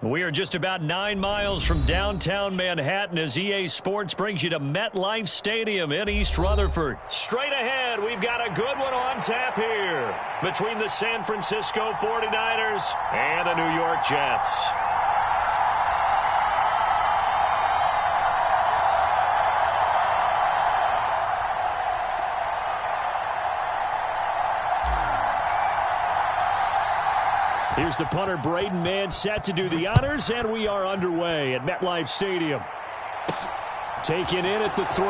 We are just about 9 miles from downtown Manhattan as EA Sports brings you to MetLife Stadium in East Rutherford. Straight ahead, we've got a good one on tap here between the San Francisco 49ers and the New York Jets. Here's the punter, Braden Mann, set to do the honors, and we are underway at MetLife Stadium. Taken in at the 3.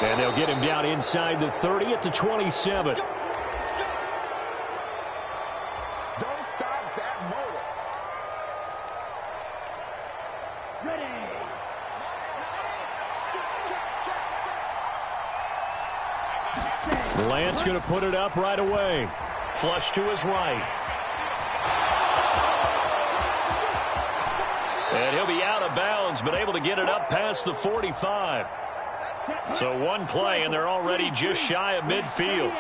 And they'll get him down inside the 30 at the 27. Don't stop that motor. Ready. Lance going to put it up right away. Flush to his right. And he'll be out of bounds, but able to get it up past the 45. So one play, and they're already just shy of midfield.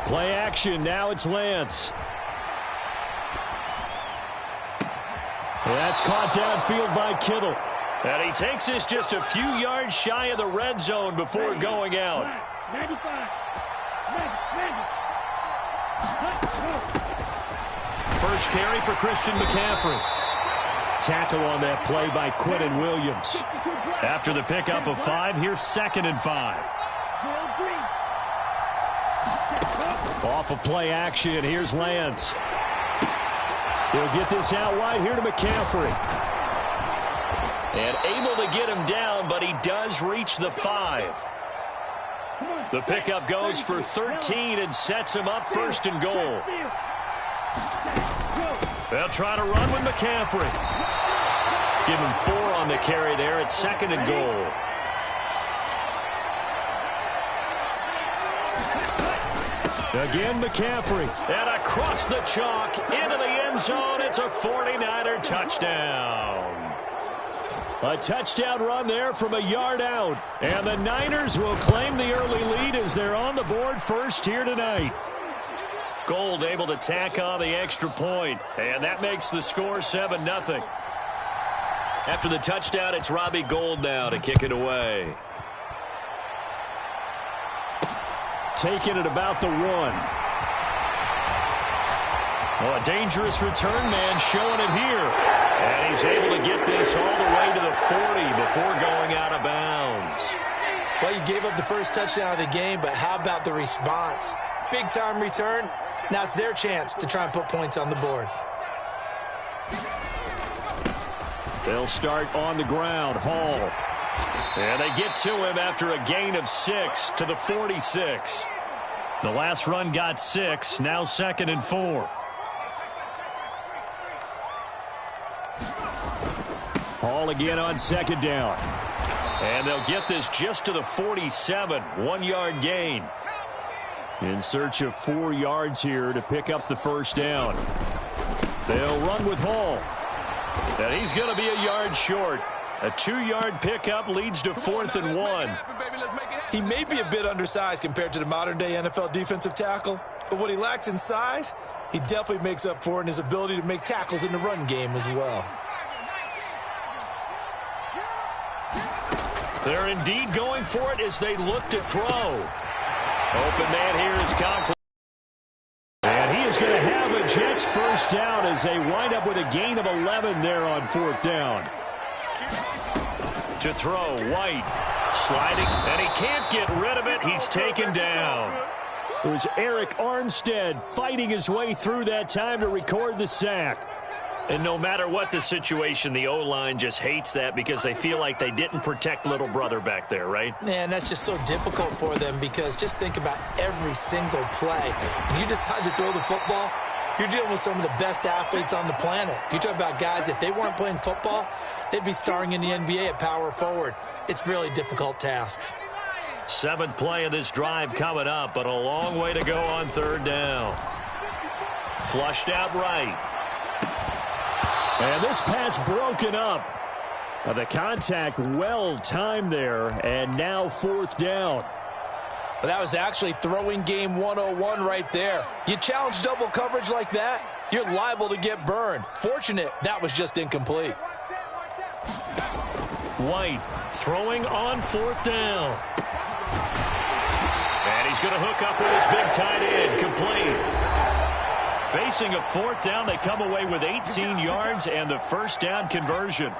Play action. Now it's Lance. That's caught downfield by Kittle. And he takes this just a few yards shy of the red zone before going out. First carry for Christian McCaffrey. Tackle on that play by Quentin Williams. After the pickup of 5, here's 2nd and 5. Off of play action, here's Lance. He'll get this out wide here to McCaffrey. And able to get him down, but he does reach the 5. The pickup goes for 13 and sets him up 1st and goal. They'll try to run with McCaffrey. Give him 4 on the carry there at 2nd and goal. Again, McCaffrey. And across the chalk into the end zone. It's a 49er touchdown. A touchdown run there from a yard out. And the Niners will claim the early lead as they're on the board first here tonight. Gold able to tack on the extra point. And that makes the score 7-0. After the touchdown, it's Robbie Gould now to kick it away. Taken at about the 1. Oh, a dangerous return man showing it here. And he's able to get this all the way to the 40 before going out of bounds. Well, you gave up the first touchdown of the game, but how about the response? Big-time return. Now it's their chance to try and put points on the board. They'll start on the ground. Hall. And they get to him after a gain of 6 to the 46. The last run got 6. Now 2nd and 4. Hall again on 2nd down. And they'll get this just to the 47. 1-yard gain. In search of 4 yards here to pick up the 1st down. They'll run with Hall. And he's going to be a yard short. A 2-yard pickup leads to 4th and 1. He may be a bit undersized compared to the modern-day NFL defensive tackle, but what he lacks in size, he definitely makes up for in his ability to make tackles in the run game as well. They're indeed going for it as they look to throw. Open man here is Conklin. And he is going to have a Jets 1st down as they wind up with a gain of 11 there on 4th down. To throw, White sliding, and he can't get rid of it. He's taken down. It was Eric Armstead fighting his way through that time to record the sack. And no matter what the situation, the O-line just hates that because they feel like they didn't protect little brother back there, right? Man, that's just so difficult for them because just think about every single play. When you decide to throw the football, you're dealing with some of the best athletes on the planet. You talk about guys, if they weren't playing football, they'd be starring in the NBA at power forward. It's a really difficult task. 7th play of this drive coming up, but a long way to go on 3rd down. Flushed out right. And this pass broken up. The contact well timed there, and now 4th down. But that was actually throwing game 101 right there. You challenge double coverage like that, you're liable to get burned. Fortunate that was just incomplete. White throwing on 4th down. And he's going to hook up with his big tight end, complete. Facing a 4th down, they come away with 18 yards and the 1st down conversion.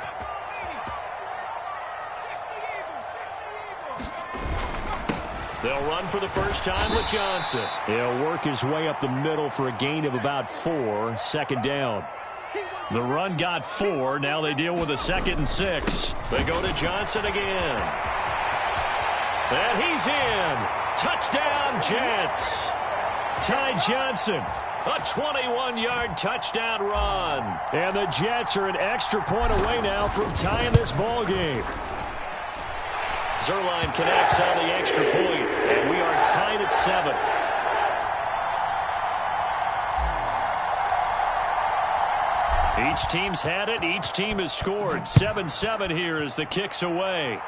They'll run for the first time with Johnson. He'll work his way up the middle for a gain of about 4, 2nd down. The run got 4. Now they deal with a 2nd and 6. They go to Johnson again. And he's in. Touchdown, Jets. Ty Johnson, a 21-yard touchdown run. And the Jets are an extra point away now from tying this ball game. Zerline connects on the extra point, and we are tied at 7. Each team's had it. Each team has scored. 7-7 here as the kick's away.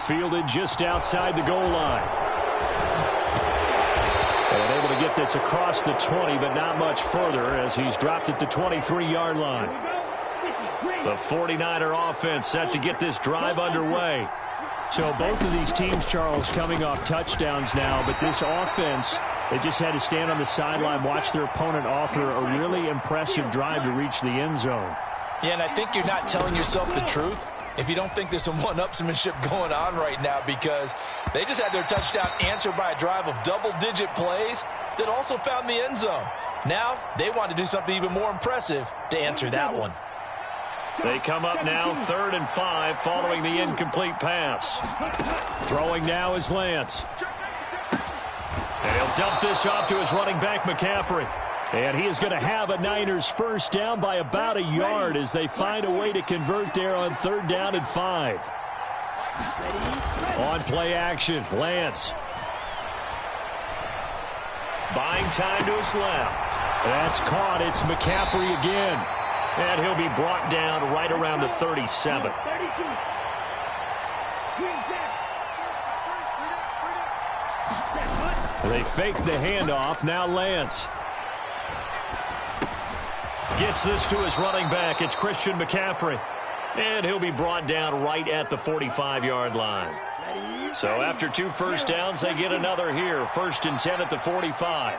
Fielded just outside the goal line. And able to get this across the 20, but not much further as he's dropped it to 23-yard line. The 49er offense set to get this drive underway. So both of these teams, Charles, coming off touchdowns now, but this offense, they just had to stand on the sideline, watch their opponent offer a really impressive drive to reach the end zone. Yeah, and I think you're not telling yourself the truth if you don't think there's some one-upsmanship going on right now, because they just had their touchdown answered by a drive of double-digit plays that also found the end zone. Now they want to do something even more impressive to answer that one. They come up now 3rd and 5 following the incomplete pass. Throwing now is Lance. And he'll dump this off to his running back, McCaffrey. And he is going to have a Niners first down by about a yard as they find a way to convert there on 3rd down and 5. On play action, Lance. Buying time to his left. That's caught. It's McCaffrey again. And he'll be brought down right around the 37. They fake the handoff. Now Lance gets this to his running back. It's Christian McCaffrey. And he'll be brought down right at the 45-yard line. So after 2 first downs, they get another here. 1st and 10 at the 45.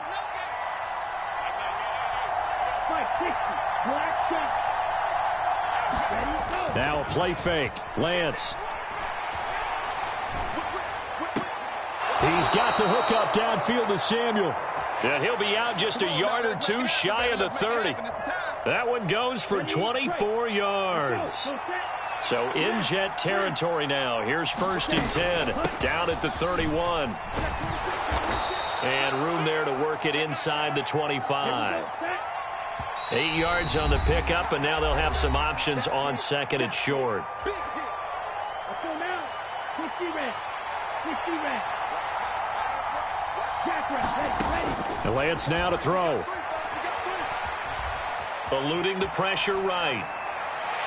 Now a play fake. Lance. He's got the hook up downfield to Samuel. And he'll be out just a yard or 2 shy of the 30. That one goes for 24 yards. So in Jet territory now. Here's 1st and 10. Down at the 31. And room there to work it inside the 25. 8 yards on the pickup, and now they'll have some options on 2nd and short. And Lance now to throw. Eluding the pressure right.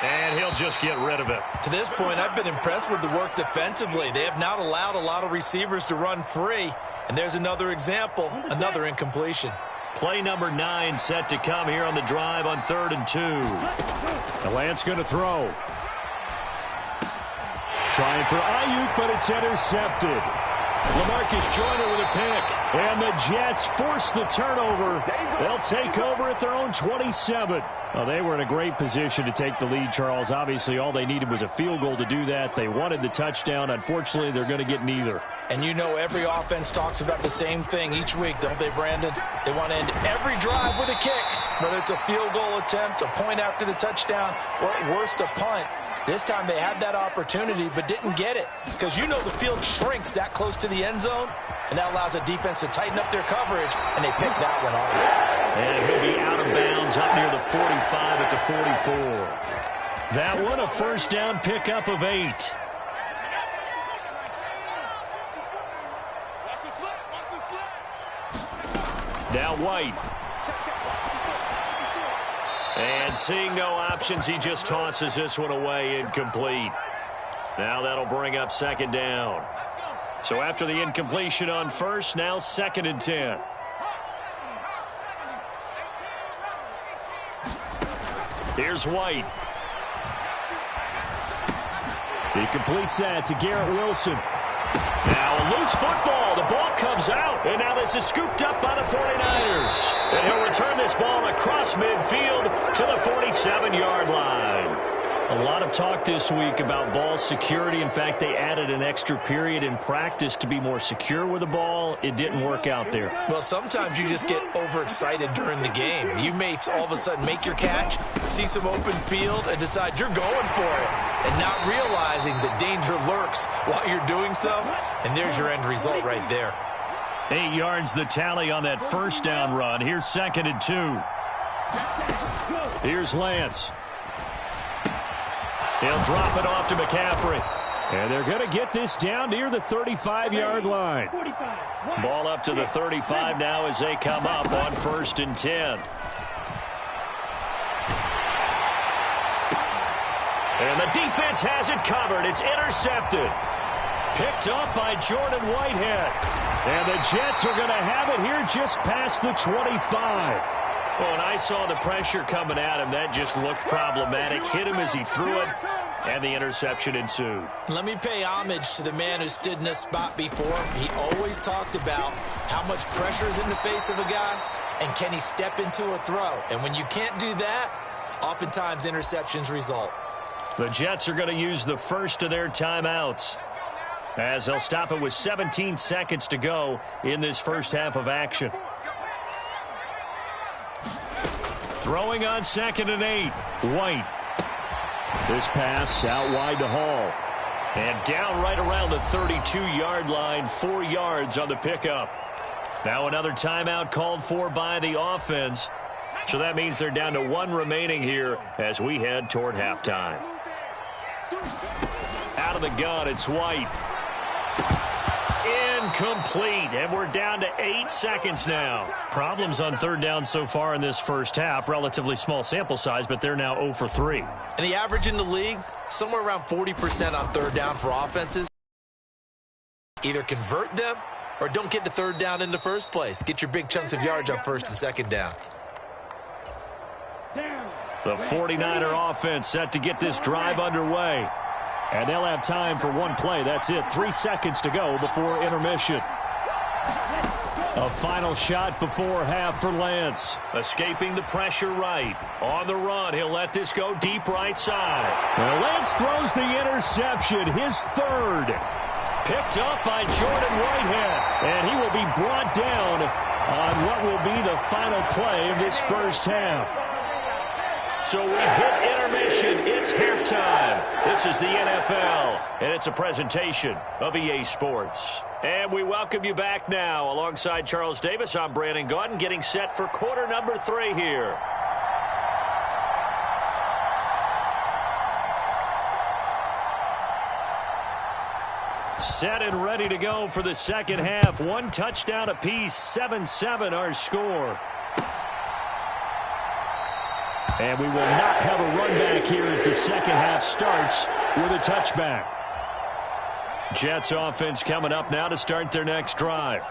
And he'll just get rid of it. To this point, I've been impressed with the work defensively. They have not allowed a lot of receivers to run free. And there's another example, another incompletion. Play number 9 set to come here on the drive on 3rd and 2. And Lance going to throw. Trying for Ayuk, but it's intercepted. LaMarcus Joyner with a pick. And the Jets force the turnover. They'll take over at their own 27. Well, they were in a great position to take the lead, Charles. Obviously, all they needed was a field goal to do that. They wanted the touchdown. Unfortunately, they're going to get neither. And you know every offense talks about the same thing each week, don't they, Brandon? They want to end every drive with a kick, whether it's a field goal attempt, a point after the touchdown, or at worst a punt. This time they had that opportunity but didn't get it because you know the field shrinks that close to the end zone, and that allows a defense to tighten up their coverage, and they picked that one off. And he'll be out of bounds up near the 45 at the 44. That one a first down pickup of 8. Now White. And seeing no options, he just tosses this one away, incomplete. Now that'll bring up second down. So after the incompletion on first, now 2nd and 10. Here's White. He completes that to Garrett Wilson. Now a loose football. The ball comes out. And now this is scooped up by the 49ers. And he'll return this ball across midfield to the 47-yard line. A lot of talk this week about ball security. In fact, they added an extra period in practice to be more secure with the ball. It didn't work out there. Well, sometimes you just get overexcited during the game. You may all of a sudden make your catch, see some open field, and decide you're going for it, and not realizing the danger lurks while you're doing so. And there's your end result right there. 8 yards the tally on that first down run. Here's 2nd and 2. Here's Lance. He'll drop it off to McCaffrey. And they're going to get this down near the 35-yard line. Ball up to the 35 now as they come up on 1st and 10. And the defense has it covered. It's intercepted. Picked up by Jordan Whitehead. And the Jets are going to have it here just past the 25. Well, when I saw the pressure coming at him, that just looked problematic. Hit him as he threw it, and the interception ensued. Let me pay homage to the man who stood in this spot before. He always talked about how much pressure is in the face of a guy, and can he step into a throw. And when you can't do that, oftentimes interceptions result. The Jets are going to use the first of their timeouts, as they'll stop it with 17 seconds to go in this first half of action. Throwing on 2nd and 8. White. This pass out wide to Hall. And down right around the 32-yard line. 4 yards on the pickup. Now another timeout called for by the offense. So that means they're down to 1 remaining here as we head toward halftime. Out of the gun, it's White. Incomplete, and we're down to 8 seconds now. Problems on 3rd down so far in this first half. Relatively small sample size, but they're now 0 for 3. And the average in the league, somewhere around 40% on 3rd down for offenses. Either convert them or don't get to 3rd down in the first place. Get your big chunks of yards on 1st and 2nd down. The 49er offense set to get this drive underway. And they'll have time for 1 play. That's it. 3 seconds to go before intermission. A final shot before half for Lance. Escaping the pressure right. On the run, he'll let this go deep right side. Well, Lance throws the interception, his 3rd. Picked up by Jordan Whitehead. And he will be brought down on what will be the final play of this first half. So we hit intermission. It's halftime. This is the NFL, and it's a presentation of EA Sports. And we welcome you back now. Alongside Charles Davis, I'm Brandon Gaudin, getting set for quarter number 3 here. Set and ready to go for the second half. 1 touchdown apiece, 7-7 our score. And we will not have a run back here as the second half starts with a touchback. Jets offense coming up now to start their next drive.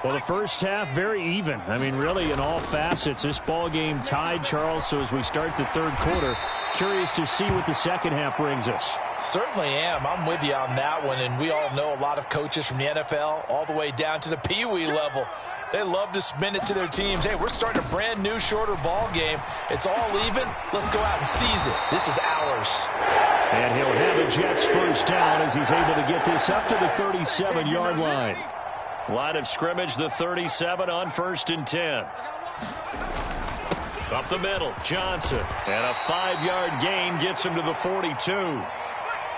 Well, the first half, very even. I mean, really, in all facets, this ball game tied, Charles. So as we start the 3rd quarter, curious to see what the second half brings us. Certainly am. I'm with you on that one. And we all know a lot of coaches from the NFL all the way down to the Pee Wee level. They love to spin it to their teams. Hey, we're starting a brand new, shorter ball game. It's all even. Let's go out and seize it. This is ours. And he'll have a Jets first down as he's able to get this up to the 37-yard line. Line of scrimmage, the 37 on 1st and 10. Up the middle, Johnson. And a 5-yard gain gets him to the 42.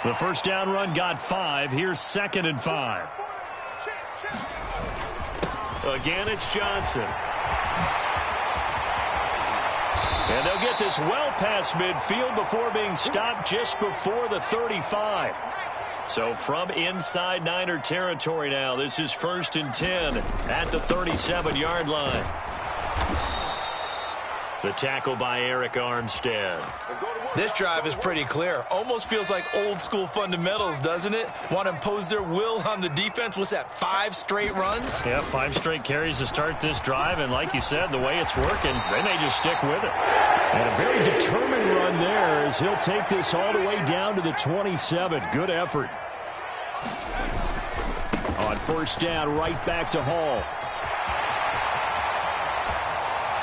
The first down run got 5. Here's 2nd and 5. Again, it's Johnson. And they'll get this well past midfield before being stopped just before the 35. So from inside Niner territory now, this is 1st and 10 at the 37-yard line. The tackle by Eric Armstead. This drive is pretty clear. Almost feels like old school fundamentals, doesn't it? Want to impose their will on the defense. What's that, 5 straight runs? Yeah, 5 straight carries to start this drive. And like you said, the way it's working, they may just stick with it. And a very determined run there as he'll take this all the way down to the 27. Good effort. On first down, right back to Hall.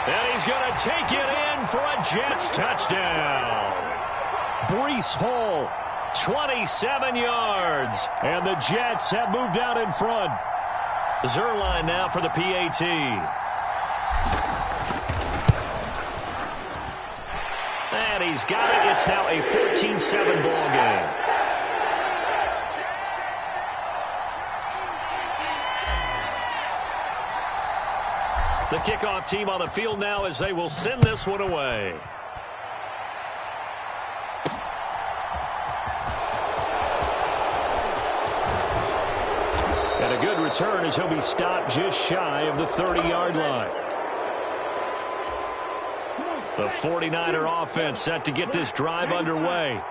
And he's going to take it in for a Jets touchdown. Breece Hall, 27 yards. And the Jets have moved out in front. Zerline now for the PAT. And he's got it. It's now a 14-7 ball game. The kickoff team on the field now as they will send this one away. And a good return as he'll be stopped just shy of the 30-yard line. The 49er offense set to get this drive underway.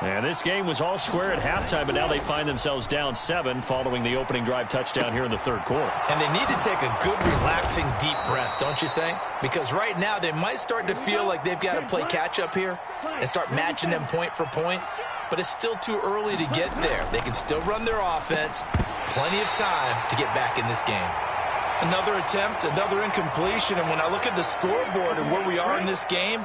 And this game was all square at halftime, but now they find themselves down 7 following the opening drive touchdown here in the third quarter. And they need to take a good, relaxing, deep breath, don't you think? Because right now they might start to feel like they've got to play catch-up here and start matching them point for point. But it's still too early to get there. They can still run their offense. Plenty of time to get back in this game. Another attempt, another incompletion. And when I look at the scoreboard and where we are in this game,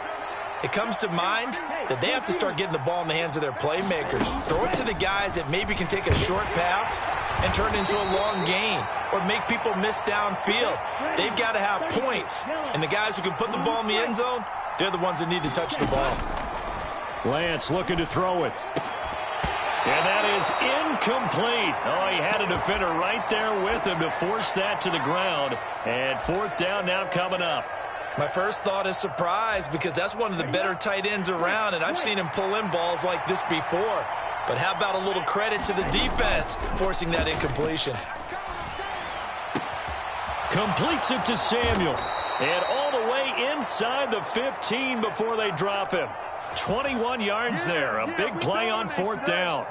it comes to mind that they have to start getting the ball in the hands of their playmakers. Throw it to the guys that maybe can take a short pass and turn it into a long gain or make people miss downfield. They've got to have points. And the guys who can put the ball in the end zone, they're the ones that need to touch the ball. Lance looking to throw it. And that is incomplete. Oh, he had a defender right there with him to force that to the ground. And fourth down now coming up. My first thought is surprise because that's one of the better tight ends around, and I've seen him pull in balls like this before. But how about a little credit to the defense forcing that incompletion? Completes it to Samuel. And all the way inside the 15 before they drop him. 21 yards there. A big play on fourth down.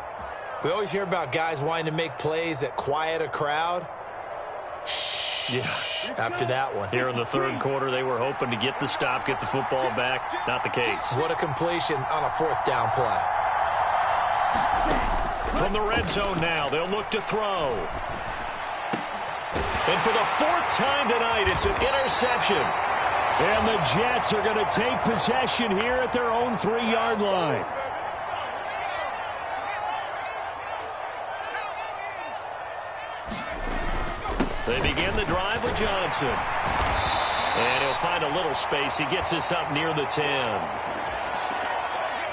We always hear about guys wanting to make plays that quiet a crowd. Yeah. After that one. Here in the third quarter, they were hoping to get the stop, get the football back. Not the case. What a completion on a fourth down play. From the red zone now, they'll look to throw. And for the 4th time tonight, it's an interception. And the Jets are going to take possession here at their own 3-yard line. They begin the drive with Johnson. And he'll find a little space. He gets us up near the 10.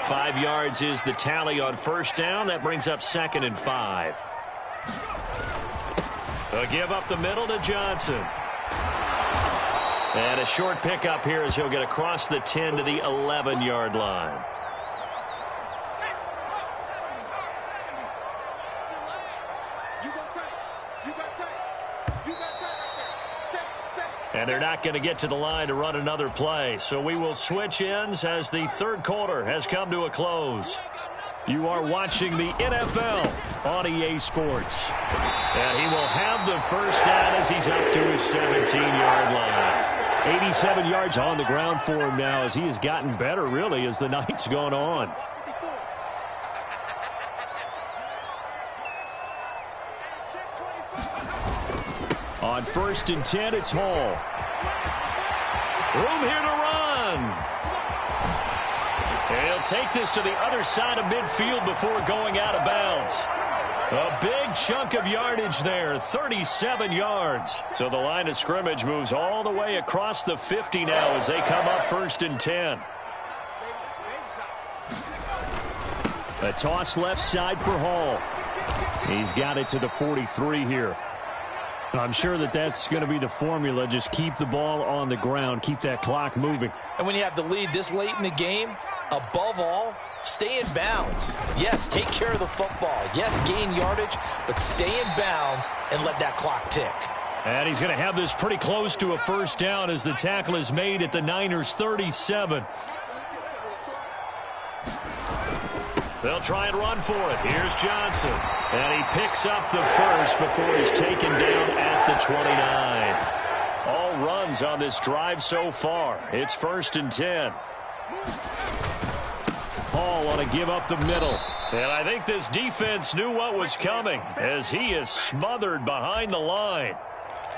5 yards is the tally on first down. That brings up 2nd and 5. They'll give up the middle to Johnson. And a short pickup here as he'll get across the 10 to the 11-yard line. And they're not going to get to the line to run another play. So we will switch ends as the third quarter has come to a close. You are watching the NFL on EA Sports. And he will have the first down as he's up to his 17-yard line. 87 yards on the ground for him now as he has gotten better, really, as the night's gone on. On 1st and 10, it's Hall. Room here to run. And he'll take this to the other side of midfield before going out of bounds. A big chunk of yardage there, 37 yards. So the line of scrimmage moves all the way across the 50 now as they come up 1st and 10. A toss left side for Hall. He's got it to the 43 here. I'm sure that that's going to be the formula. Just keep the ball on the ground. Keep that clock moving. And when you have the lead this late in the game, above all, stay in bounds. Yes, take care of the football. Yes, gain yardage, but stay in bounds and let that clock tick. And he's going to have this pretty close to a first down as the tackle is made at the Niners' 37. They'll try and run for it. Here's Johnson. And he picks up the first before he's taken down at the 29. All runs on this drive so far. It's 1st and 10. Hall want to give up the middle. And I think this defense knew what was coming as he is smothered behind the line.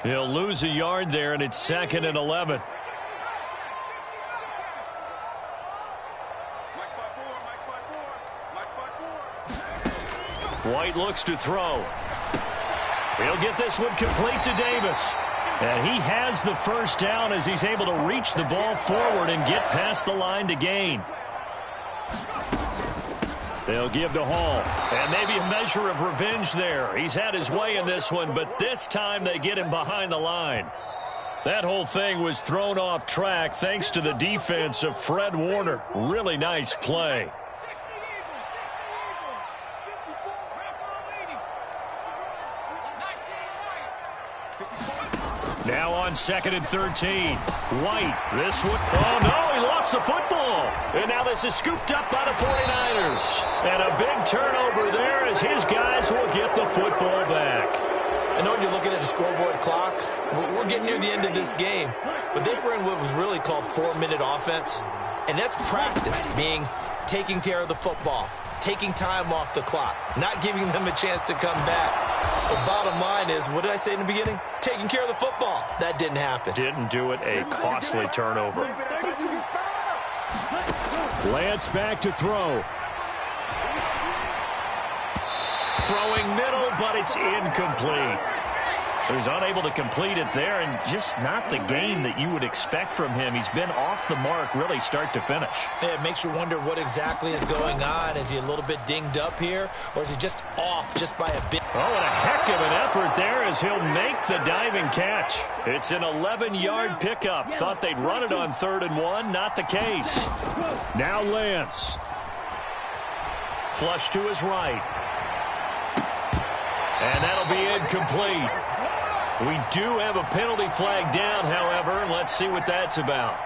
He'll lose a yard there, and it's 2nd and 11. White looks to throw. He'll get this one complete to Davis. And he has the first down as he's able to reach the ball forward and get past the line to gain. They'll give to Hall. And maybe a measure of revenge there. He's had his way in this one, but this time they get him behind the line. That whole thing was thrown off track thanks to the defense of Fred Warner. Really nice play. Now on 2nd and 13. White, this one. Oh, no, he lost the football. And now this is scooped up by the 49ers. And a big turnover there as his guys will get the football back. I know when you're looking at the scoreboard clock, we're getting near the end of this game. But they were in what was really called 4-minute offense. And that's practice, being taking care of the football, taking time off the clock, not giving them a chance to come back. The bottom line is, what did I say in the beginning? Taking care of the football. That didn't happen. Didn't do it. A costly turnover. Lance back to throw. Throwing middle, but it's incomplete. He's unable to complete it there, and just not the game that you would expect from him. He's been off the mark really start to finish. Yeah, it makes you wonder what exactly is going on. Is he a little bit dinged up here, or is he just off just by a bit? Oh, and a heck of an effort there as he'll make the diving catch. It's an 11-yard pickup. Thought they'd run it on 3rd and 1. Not the case. Now Lance. Flush to his right. And that'll be incomplete. We do have a penalty flag down, however. Let's see what that's about.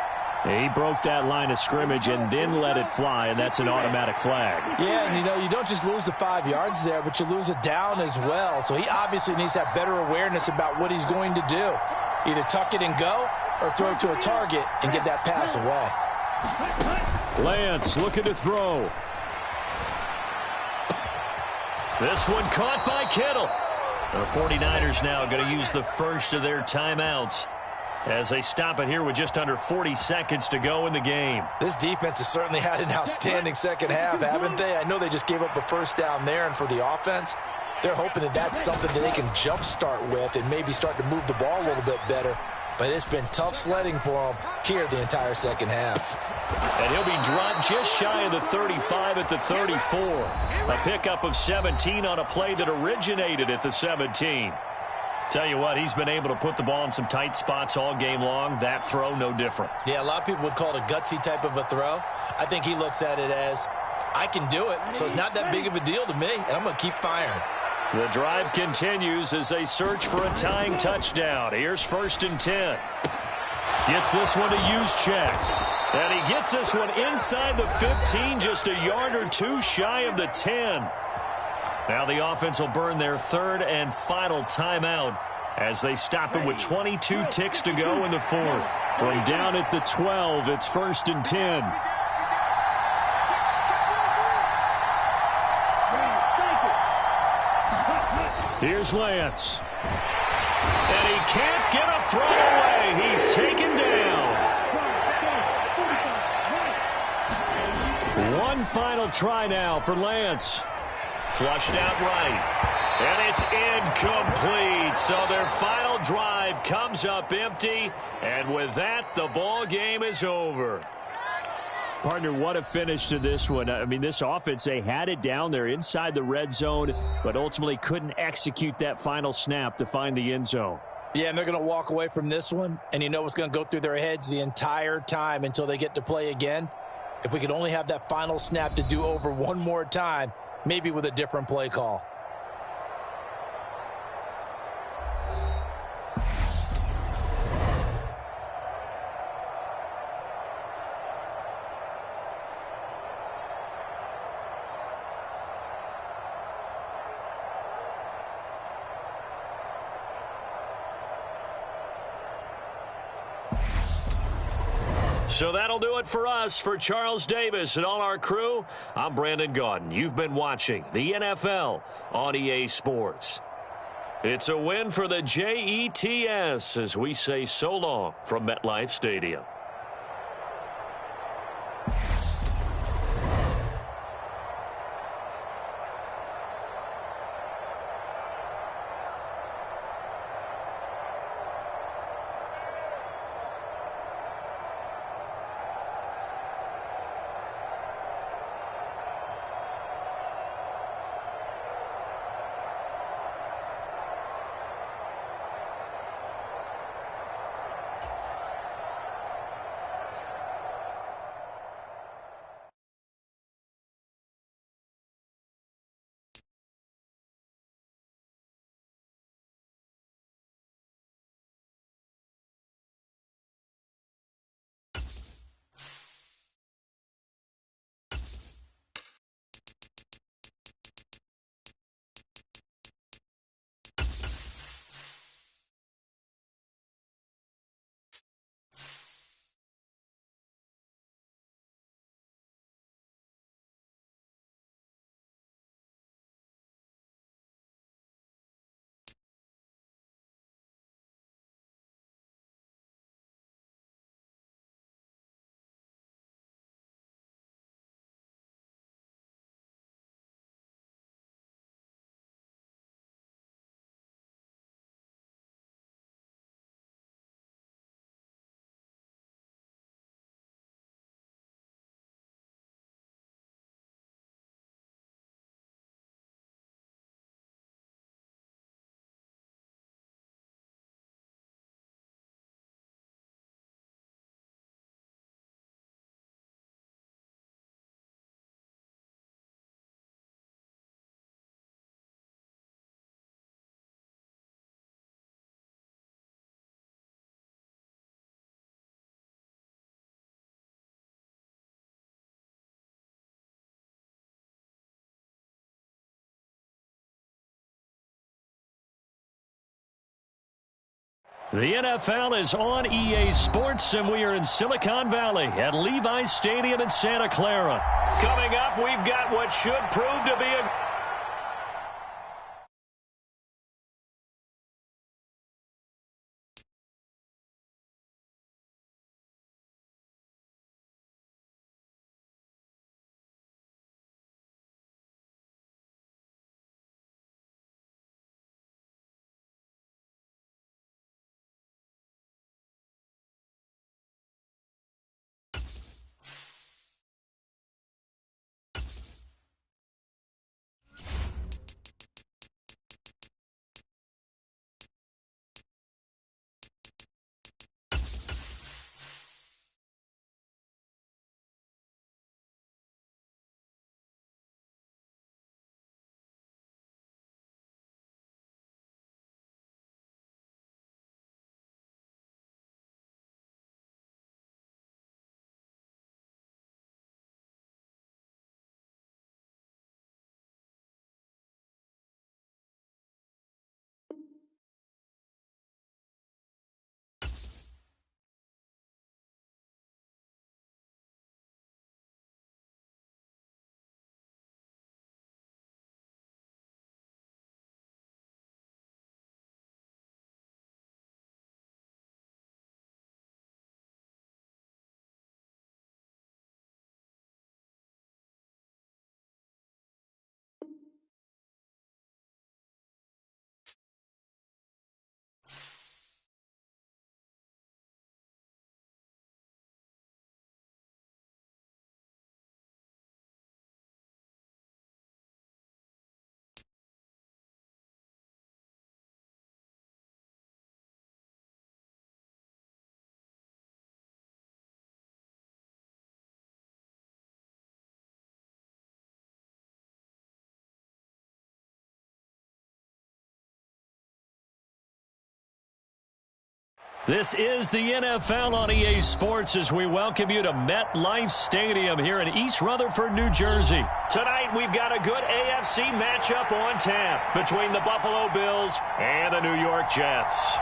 He broke that line of scrimmage and then let it fly, and that's an automatic flag. Yeah, and you don't just lose the 5 yards there, but you lose it down as well. So he obviously needs to have better awareness about what he's going to do. Either tuck it and go or throw it to a target and get that pass away. Lance looking to throw. This one caught by Kittle. The 49ers now going to use the first of their timeouts as they stop it here with just under 40 seconds to go in the game. This defense has certainly had an outstanding second half, haven't they? I know they just gave up a first down there, and for the offense, they're hoping that that's something that they can jumpstart with and maybe start to move the ball a little bit better. But it's been tough sledding for them here the entire second half. And he'll be dropped just shy of the 35 at the 34. A pickup of 17 on a play that originated at the 17. Tell you what, he's been able to put the ball in some tight spots all game long. That throw, no different. Yeah, a lot of people would call it a gutsy type of a throw. I think he looks at it as, I can do it, so it's not that big of a deal to me, and I'm going to keep firing. The drive continues as they search for a tying touchdown. Here's 1st and 10. Gets this one to Juszczyk. And he gets this one inside the 15, just a yard or two shy of the 10. Now the offense will burn their 3rd and final timeout as they stop it with 22 ticks to go in the 4th. From down at the 12, it's 1st and 10. Here's Lance. And he can't get a throw away. He's taken down. One final try now for Lance. Flushed out right. And it's incomplete. So their final drive comes up empty. And with that, the ball game is over. Partner, what a finish to this one. I mean, this offense, they had it down there inside the red zone, but ultimately couldn't execute that final snap to find the end zone. Yeah, and they're going to walk away from this one, and you know what's going to go through their heads the entire time until they get to play again. If we could only have that final snap to do over one more time, maybe with a different play call. So that'll do it for us. For Charles Davis and all our crew, I'm Brandon Gaudin. You've been watching the NFL on EA Sports. It's a win for the Jets as we say so long from MetLife Stadium. The NFL is on EA Sports, and we are in Silicon Valley at Levi's Stadium in Santa Clara. Coming up, we've got what should prove to be a... This is the NFL on EA Sports as we welcome you to MetLife Stadium here in East Rutherford, New Jersey. Tonight, we've got a good AFC matchup on tap between the Buffalo Bills and the New York Jets.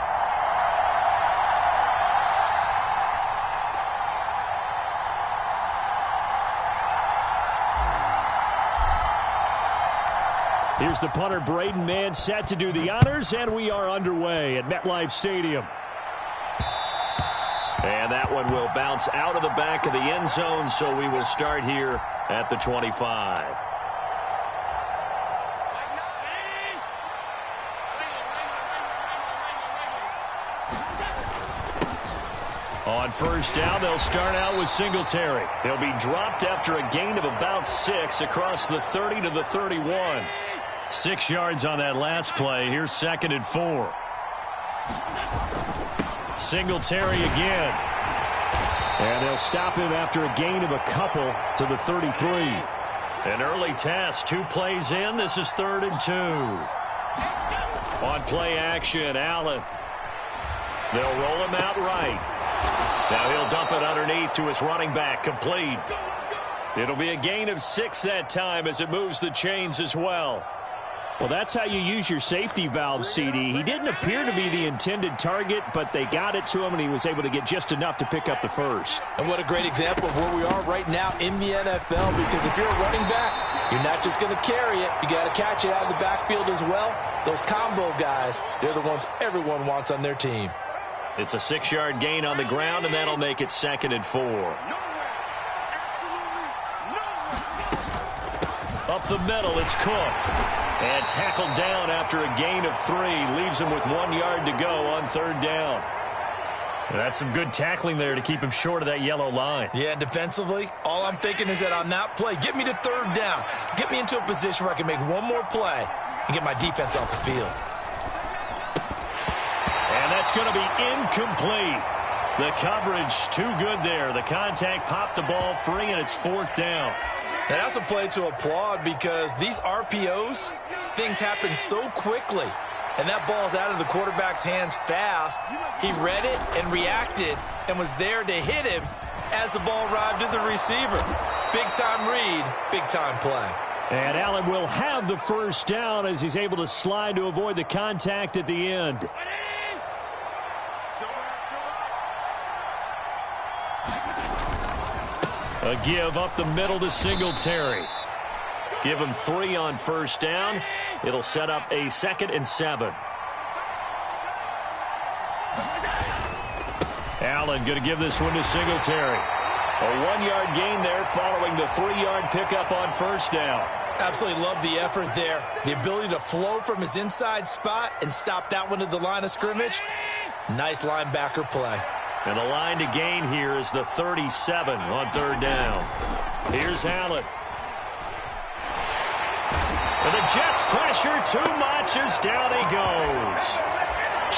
Here's the punter, Braden Mann, set to do the honors, and we are underway at MetLife Stadium. And that one will bounce out of the back of the end zone, so we will start here at the 25. On first down, they'll start out with Singletary. He'll be dropped after a gain of about 6 across the 30 to the 31. 6 yards on that last play. Here's 2nd and 4. Singletary again. And they'll stop him after a gain of a couple to the 33. An early test, 2 plays in. This is 3rd and 2. On play action, Allen. They'll roll him out right. Now he'll dump it underneath to his running back, complete. It'll be a gain of 6 that time as it moves the chains as well. Well, that's how you use your safety valve, CD. He didn't appear to be the intended target, but they got it to him, and he was able to get just enough to pick up the first. And what a great example of where we are right now in the NFL, because if you're a running back, you're not just going to carry it. You got to catch it out of the backfield as well. Those combo guys, they're the ones everyone wants on their team. It's a 6-yard gain on the ground, and that'll make it 2nd and 4. Up the middle, it's Cook. And tackled down after a gain of 3. Leaves him with 1 yard to go on 3rd down. That's some good tackling there to keep him short of that yellow line. Yeah, defensively, all I'm thinking is that on that play, get me to 3rd down. Get me into a position where I can make one more play and get my defense off the field. And that's going to be incomplete. The coverage too good there. The contact popped the ball free, and it's 4th down. Now, that's a play to applaud because these RPOs, things happen so quickly. And that ball's out of the quarterback's hands fast. He read it and reacted and was there to hit him as the ball arrived to the receiver. Big-time read, big-time play. And Allen will have the first down as he's able to slide to avoid the contact at the end. A give up the middle to Singletary. Give him 3 on first down. It'll set up a 2nd and 7. Allen going to give this one to Singletary. A 1-yard gain there following the 3-yard pickup on first down. Absolutely love the effort there. The ability to flow from his inside spot and stop that one at the line of scrimmage. Nice linebacker play. And the line to gain here is the 37 on 3rd down. Here's Allen. And the Jets pressure too much as down he goes.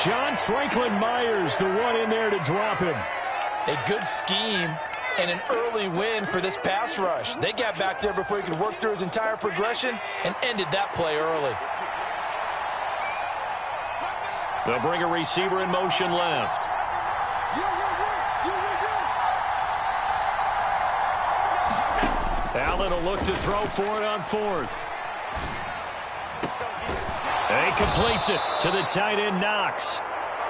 John Franklin Myers, the one in there to drop him. A good scheme and an early win for this pass rush. They got back there before he could work through his entire progression and ended that play early. They'll bring a receiver in motion left. Allen will look to throw for it on 4th. And he completes it to the tight end, Knox.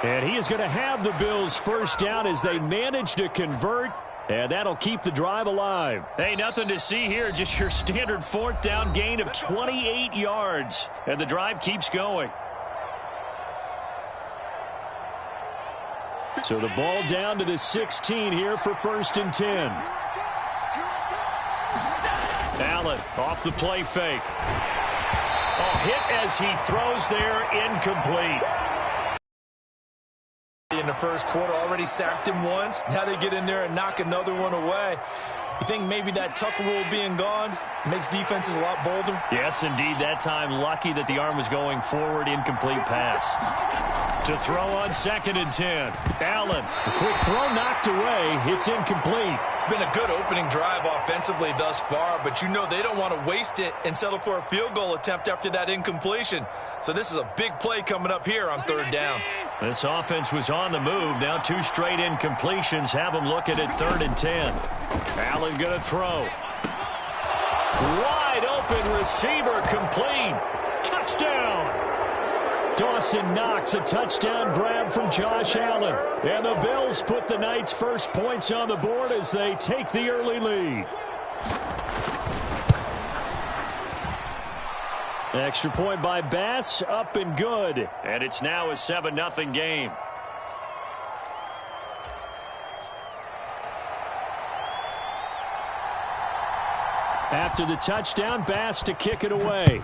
And he is going to have the Bills first down as they manage to convert. And that'll keep the drive alive. Hey, nothing to see here. Just your standard 4th down gain of 28 yards. And the drive keeps going. So the ball down to the 16 here for 1st and 10. Allen off the play fake. Oh, hit as he throws there, incomplete. In the first quarter, already sacked him once. Now they get in there and knock another one away. You think maybe that Tucker rule being gone makes defenses a lot bolder? Yes, indeed. That time, lucky that the arm was going forward, incomplete pass. To throw on 2nd and 10. Allen, a quick throw knocked away. It's incomplete. It's been a good opening drive offensively thus far, but you know they don't want to waste it and settle for a field goal attempt after that incompletion. So this is a big play coming up here on 3rd down. This offense was on the move. Now 2 straight incompletions have them looking at 3rd and 10. Allen going to throw. Wide open receiver, complete. Touchdown. Dawson Knox, a touchdown grab from Josh Allen. And the Bills put the Knights' first points on the board as they take the early lead. Extra point by Bass, up and good. And it's now a 7-0 game. After the touchdown, Bass to kick it away.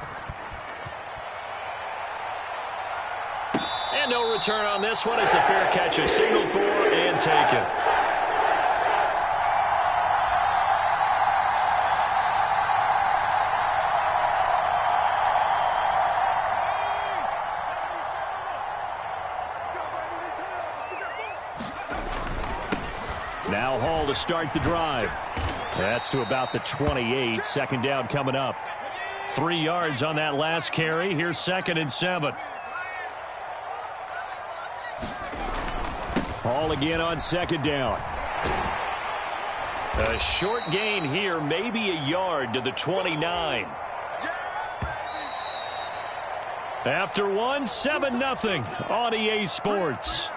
And no return on this one as the fair catch is signaled for and taken. Now Hall to start the drive. That's to about the 28. Second down coming up. 3 yards on that last carry. Here's 2nd and 7. Hall again on 2nd down. A short gain here, maybe a yard to the 29. After one, 7-0 on EA Sports.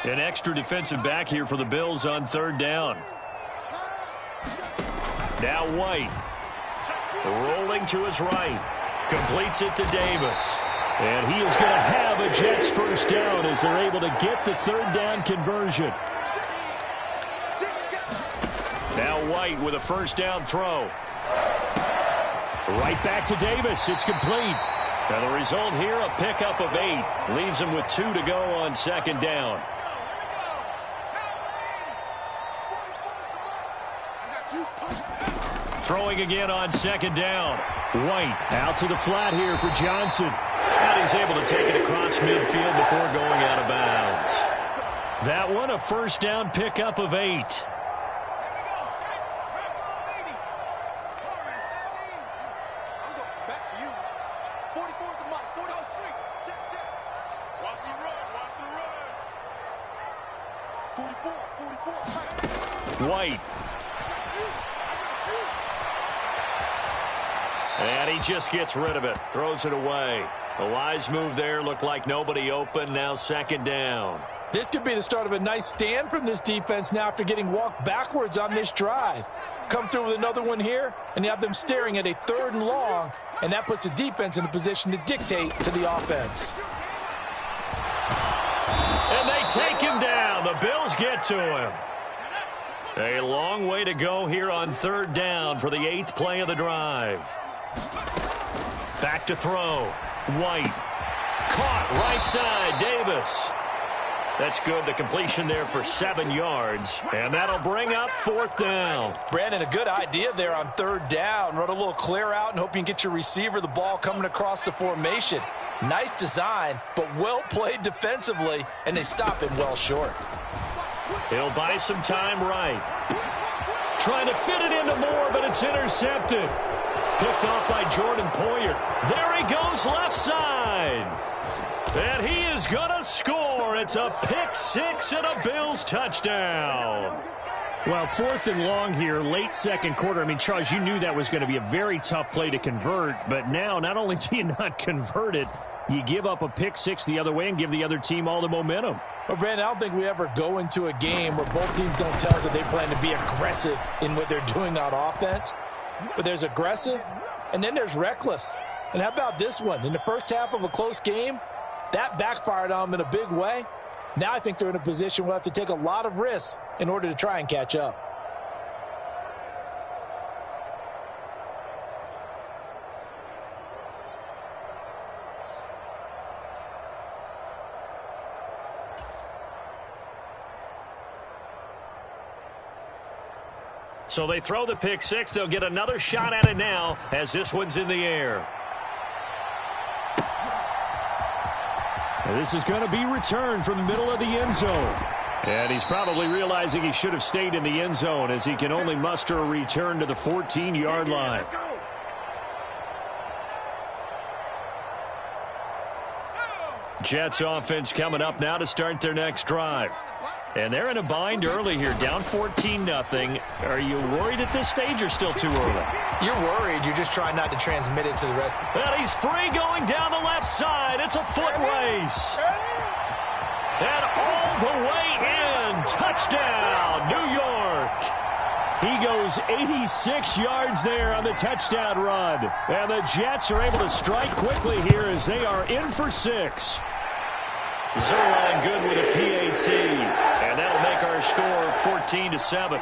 An extra defensive back here for the Bills on 3rd down. Now White. Rolling to his right. Completes it to Davis. And he is going to have a Jets first down as they're able to get the 3rd down conversion. Now White with a first down throw. Right back to Davis. It's complete. And the result here, a pickup of 8. Leaves him with 2 to go on 2nd down. Throwing again on 2nd down. White out to the flat here for Johnson. And he's able to take it across midfield before going out of bounds. That one, a first down pickup of 8. White. And he just gets rid of it. Throws it away. A wise move there. Looked like nobody open. Now 2nd down. This could be the start of a nice stand from this defense now after getting walked backwards on this drive. Come through with another one here, and you have them staring at a 3rd and long, and that puts the defense in a position to dictate to the offense. And they take him down. The Bills get to him. A long way to go here on 3rd down for the 8th play of the drive. Back to throw. White. Caught right side. Davis. That's good. The completion there for 7 yards. And that'll bring up 4th down. Brandon, a good idea there on 3rd down. Run a little clear out and hope you can get your receiver the ball coming across the formation. Nice design, but well played defensively, and they stop it well short. He'll buy some time right. Trying to fit it into Moore, but it's intercepted. Picked off by Jordan Poyer. There he goes left side. And he is going to score. It's a pick-6 and a Bills touchdown. Well, 4th and long here, late 2nd quarter. I mean, Charles, you knew that was going to be a very tough play to convert. But now, not only do you not convert it, you give up a pick-6 the other way and give the other team all the momentum. Well, Brandon, I don't think we ever go into a game where both teams don't tell us that they plan to be aggressive in what they're doing on offense. But there's aggressive, and then there's reckless. And how about this one? In the first half of a close game, that backfired on them in a big way. Now I think they're in a position where we'll have to take a lot of risks in order to try and catch up. So they throw the pick-6. They'll get another shot at it now as this one's in the air. And this is going to be returned from the middle of the end zone. And he's probably realizing he should have stayed in the end zone as he can only muster a return to the 14-yard line. Jets offense coming up now to start their next drive. And they're in a bind early here, down 14-0. Are you worried at this stage or still too early? You're worried. You're just trying not to transmit it to the rest. And he's free going down the left side. It's a foot race. And all the way in. Touchdown. Touchdown, New York. He goes 86 yards there on the touchdown run. And the Jets are able to strike quickly here as they are in for 6. Zerline good with a PAT. And that'll make our score 14-7.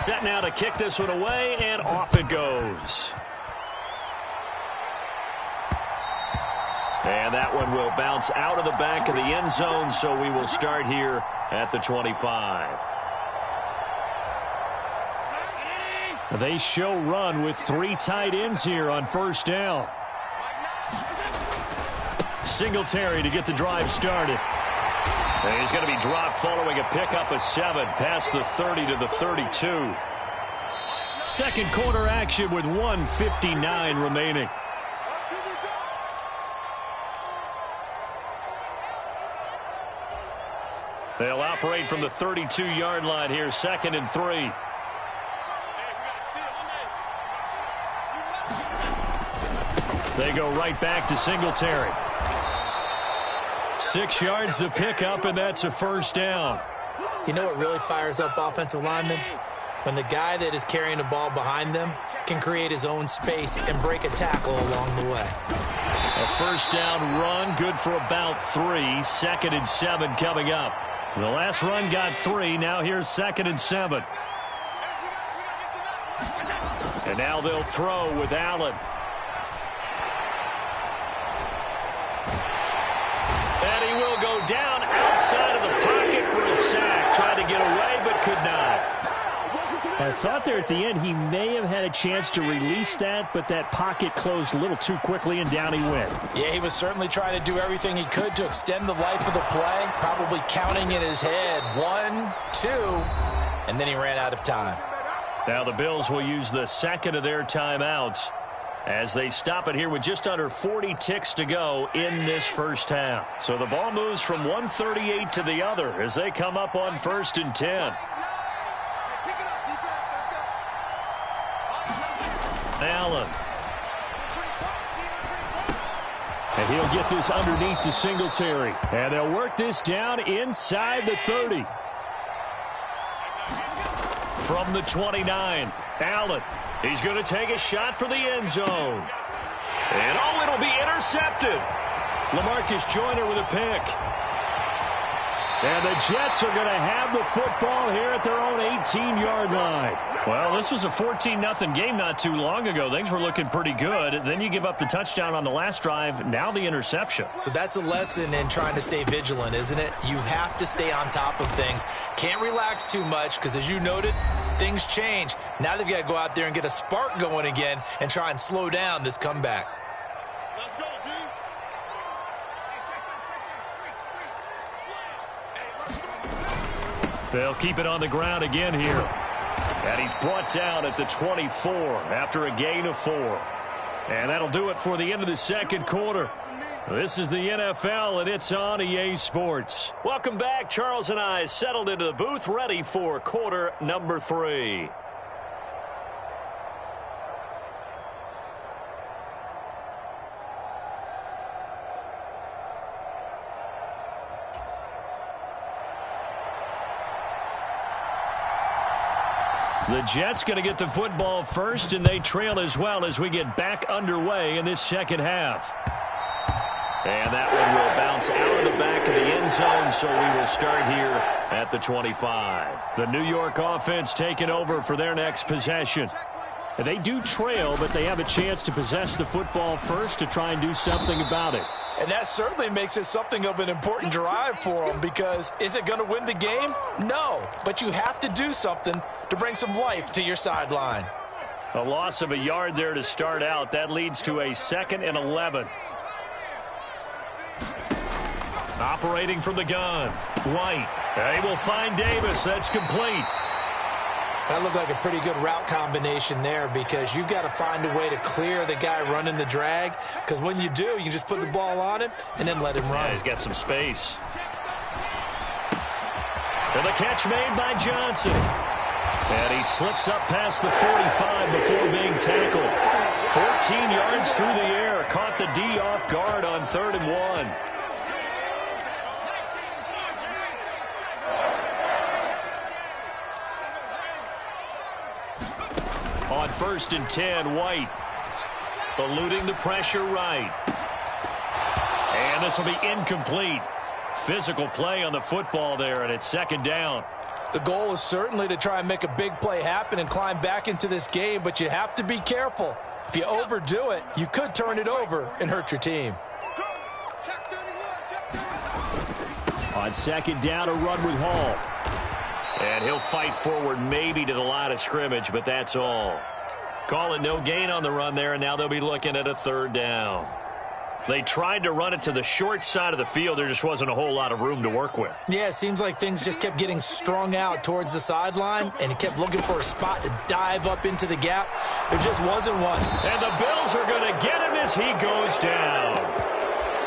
Set now to kick this one away, and off it goes. And that one will bounce out of the back of the end zone, so we will start here at the 25. They show run with 3 tight ends here on first down. Singletary to get the drive started. And he's going to be dropped following a pickup of 7 past the 30 to the 32. Second quarter action with 1:59 remaining. They'll operate from the 32-yard line here, 2nd and 3. They go right back to Singletary. 6 yards the pickup, and that's a first down. You know what really fires up offensive linemen? When the guy that is carrying the ball behind them can create his own space and break a tackle along the way. A first down run, good for about 3. 2nd and 7 coming up. The last run got 3. Now here's 2nd and 7. And now they'll throw with Allen. And he will go down outside of the pocket for a sack. Tried to get away, but could not. I thought there at the end he may have had a chance to release that, but that pocket closed a little too quickly, and down he went. Yeah, he was certainly trying to do everything he could to extend the life of the play, probably counting in his head 1, 2, and then he ran out of time. Now the Bills will use the second of their timeouts as they stop it here with just under 40 ticks to go in this first half. So the ball moves from 138 to the other as they come up on 1st and 10. Allen. And he'll get this underneath to Singletary. And they'll work this down inside the 30. From the 29, Allen. He's going to take a shot for the end zone. And oh, it'll be intercepted. LaMarcus Joyner with a pick. And the Jets are going to have the football here at their own 18-yard line. Well, this was a 14-0 game not too long ago. Things were looking pretty good. Then you give up the touchdown on the last drive. Now the interception. So that's a lesson in trying to stay vigilant, isn't it? You have to stay on top of things. Can't relax too much because, as you noted, things change. Now they've got to go out there and get a spark going again and try and slow down this comeback. Let's go, dude. They'll keep it on the ground again here. And he's brought down at the 24 after a gain of 4. And that'll do it for the end of the second quarter. This is the NFL, and it's on EA Sports. Welcome back. Charles and I settled into the booth, ready for quarter number 3. The Jets going to get the football first, and they trail as well as we get back underway in this second half. And that one will bounce out of the back of the end zone, so we will start here at the 25. The New York offense taking over for their next possession. And they do trail, but they have a chance to possess the football first to try and do something about it. And that certainly makes it something of an important drive for them, because is it going to win the game? No, but you have to do something to bring some life to your sideline. A loss of a yard there to start out. That leads to a 2nd and 11. Operating from the gun. White. They will find Davis. That's complete. That looked like a pretty good route combination there, because you've got to find a way to clear the guy running the drag, because when you do, you just put the ball on him and then let him run. Yeah, he's got some space. And the catch made by Johnson. And he slips up past the 45 before being tackled. 14 yards through the air. Caught the D off guard on 3rd and 1. 1st and 10, White. Eluding the pressure right. And this will be incomplete. Physical play on the football there, and it's 2nd down. The goal is certainly to try and make a big play happen and climb back into this game, but you have to be careful. If you overdo it, you could turn it over and hurt your team. On 2nd down, a run with Hall. And he'll fight forward maybe to the line of scrimmage, but that's all. Call it no gain on the run there, and now they'll be looking at a 3rd down. They tried to run it to the short side of the field. There just wasn't a whole lot of room to work with. Yeah, it seems like things just kept getting strung out towards the sideline, and he kept looking for a spot to dive up into the gap. There just wasn't one. And the Bills are going to get him as he goes down.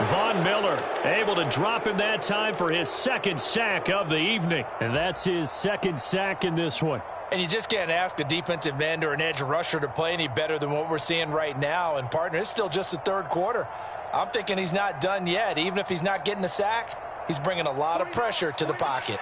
Von Miller able to drop him that time for his 2nd sack of the evening. And that's his 2nd sack in this one. And you just can't ask a defensive end or an edge rusher to play any better than what we're seeing right now. And, partner, it's still just the 3rd quarter. I'm thinking he's not done yet. Even if he's not getting a sack, he's bringing a lot of pressure to the pocket.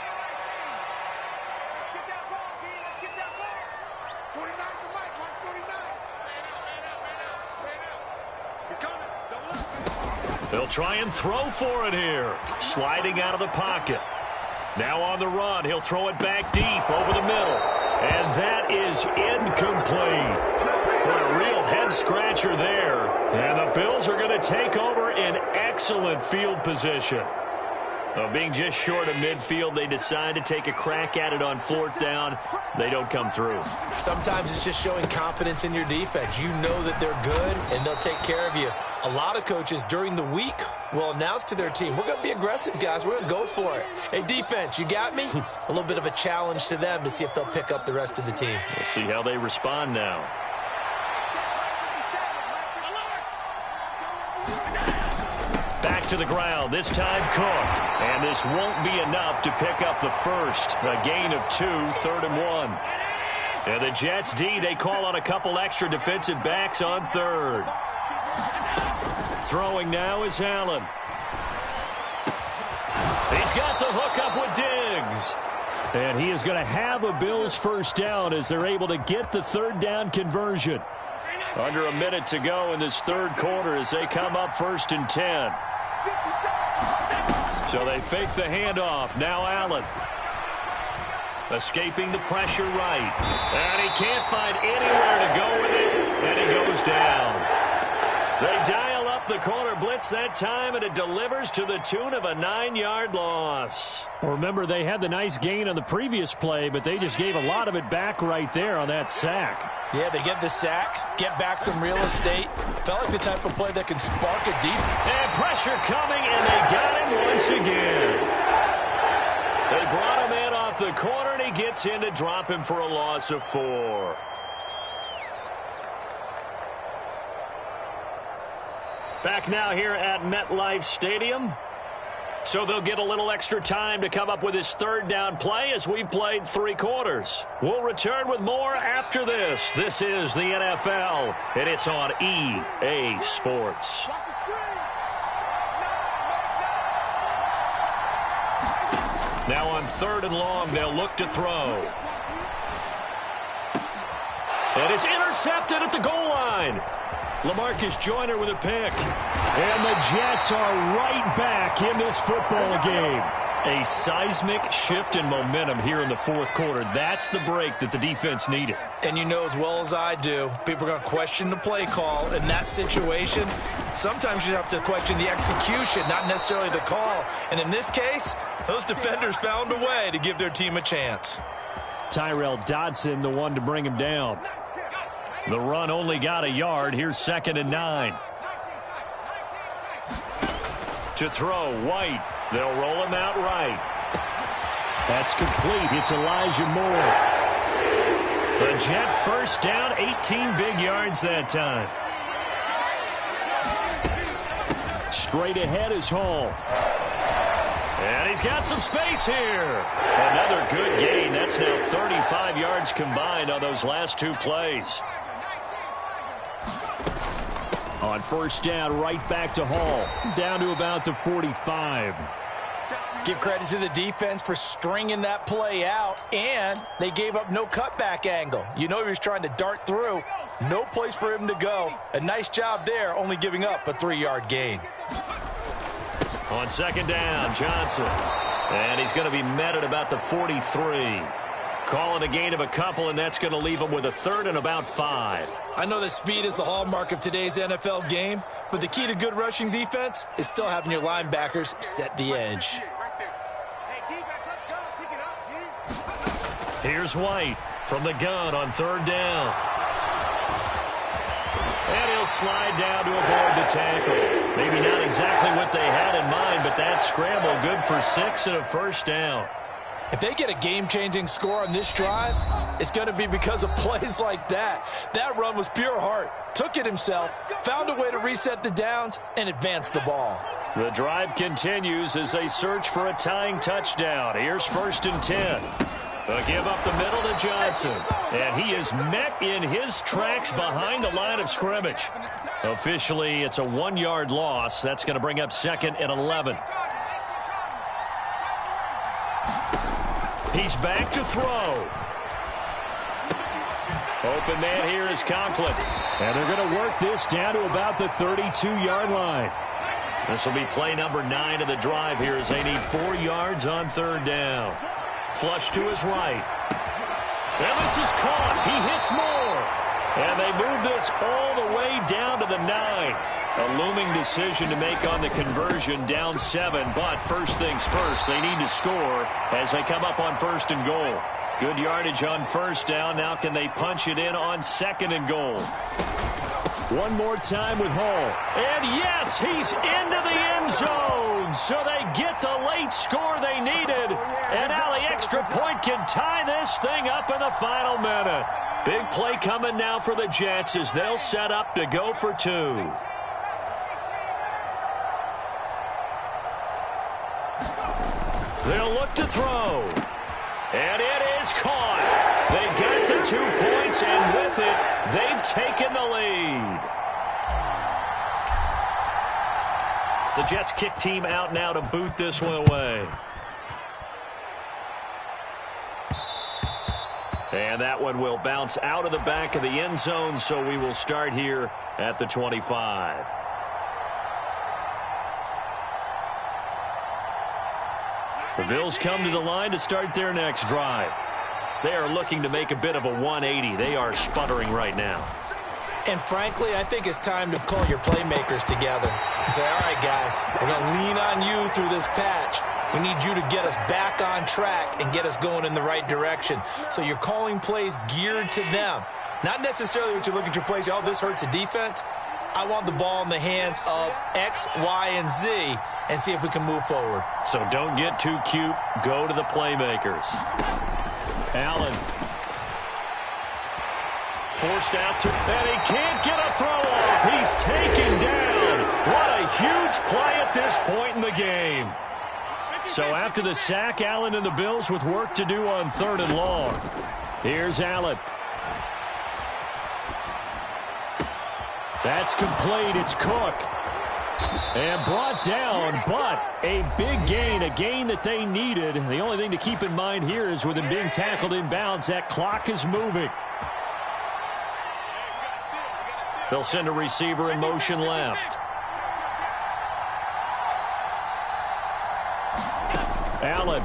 They'll try and throw for it here. Sliding out of the pocket. Now on the run, he'll throw it back deep over the middle. And that is incomplete. What a real head-scratcher there. And the Bills are going to take over in excellent field position. Well, being just short of midfield, they decide to take a crack at it on 4th down. They don't come through. Sometimes it's just showing confidence in your defense. You know that they're good, and they'll take care of you. A lot of coaches during the week will announce to their team, we're going to be aggressive, guys. We're going to go for it. Hey, defense, you got me? A little bit of a challenge to them to see if they'll pick up the rest of the team. We'll see how they respond now. Back to the ground, this time Cook. And this won't be enough to pick up the first. A gain of 2, 3rd and 1. And the Jets D, they call on a couple extra defensive backs on 3rd. Throwing now is Allen. He's got the hook up with Diggs. And he is going to have a Bills 1st down as they're able to get the 3rd down conversion. Under a minute to go in this 3rd quarter as they come up 1st and 10. So they fake the handoff. Now Allen. Escaping the pressure right. And he can't find anywhere to go with it. And he goes down. They dial up the corner blitz that time, and it delivers to the tune of a 9-yard loss. Well, remember, they had the nice gain on the previous play, but they just gave a lot of it back right there on that sack. Yeah, they get the sack, get back some real estate. Felt like the type of play that can spark a deep. And pressure coming, and they got him once again. They brought him in off the corner, and he gets in to drop him for a loss of 4. Back now here at MetLife Stadium. So they'll get a little extra time to come up with his 3rd down play as we've played 3 quarters. We'll return with more after this. This is the NFL, and it's on EA Sports. Now on 3rd and long, they'll look to throw. And it's intercepted at the goal line. LaMarcus Joyner with a pick. And the Jets are right back in this football game. A seismic shift in momentum here in the 4th quarter. That's the break that the defense needed. And you know as well as I do, people are going to question the play call in that situation. Sometimes you have to question the execution, not necessarily the call. And in this case, those defenders found a way to give their team a chance. Tyrell Dodson, the one to bring him down. The run only got a yard. Here's 2nd and 9. To throw, White. They'll roll him out right. That's complete. It's Elijah Moore. The Jet 1st down, 18 big yards that time. Straight ahead is Hall. And he's got some space here. Another good gain. That's now 35 yards combined on those last 2 plays. On 1st down, right back to Hall. Down to about the 45. Give credit to the defense for stringing that play out, and they gave up no cutback angle. You know he was trying to dart through. No place for him to go. A nice job there, only giving up a 3-yard gain. On second down, Johnson. And he's going to be met at about the 43. Calling a gain of a couple, and that's going to leave him with a third and about 5. I know that speed is the hallmark of today's NFL game, but the key to good rushing defense is still having your linebackers set the edge. Here's White from the gun on third down. And he'll slide down to avoid the tackle. Maybe not exactly what they had in mind, but that scramble good for 6 and a first down. If they get a game-changing score on this drive, it's going to be because of plays like that. That run was pure heart. Took it himself, found a way to reset the downs, and advance the ball. The drive continues as they search for a tying touchdown. Here's first and 10. They'll give up the middle to Johnson. And he is met in his tracks behind the line of scrimmage. Officially, it's a 1-yard loss. That's going to bring up second and 11. He's back to throw. Open man here is Conklin. And they're going to work this down to about the 32-yard line. This will be play number 9 of the drive here as they need 4 yards on third down. Flush to his right. And this is caught. He hits more. And they move this all the way down to the 9. A looming decision to make on the conversion, down 7. But first things first, they need to score as they come up on first and goal. Good yardage on first down. Now can they punch it in on second and goal? One more time with Hall. And yes, he's into the end zone. So they get the late score they needed. And now the extra point can tie this thing up in the final minute. Big play coming now for the Jets as they'll set up to go for 2. They'll look to throw. And it is caught. They got the 2 points, and with it, they've taken the lead. The Jets kick team out now to boot this one away. And that one will bounce out of the back of the end zone, so we will start here at the 25. The Bills come to the line to start their next drive. They are looking to make a bit of a 180. They are sputtering right now. And frankly, I think it's time to call your playmakers together and say, all right, guys, we're going to lean on you through this patch. We need you to get us back on track and get us going in the right direction. So you're calling plays geared to them. Not necessarily what you look at your plays, oh, this hurts the defense. I want the ball in the hands of X, Y, and Z and see if we can move forward. So don't get too cute. Go to the playmakers. Allen. Forced out to, and he can't get a throw off. He's taken down. What a huge play at this point in the game. So after the sack, Allen and the Bills with work to do on third and long. Here's Allen. That's complete. It's Cook. And brought down, but a big gain, a gain that they needed. The only thing to keep in mind here is with him being tackled inbounds, that clock is moving. They'll send a receiver in motion left. Allen.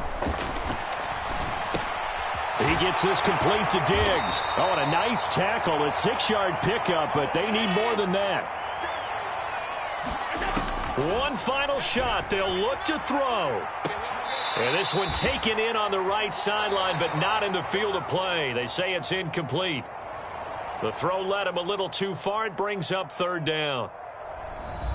He gets this complete to Diggs. Oh, and a nice tackle, a 6-yard pickup, but they need more than that. One final shot. They'll look to throw. And this one taken in on the right sideline, but not in the field of play. They say it's incomplete. The throw led him a little too far. It brings up third down.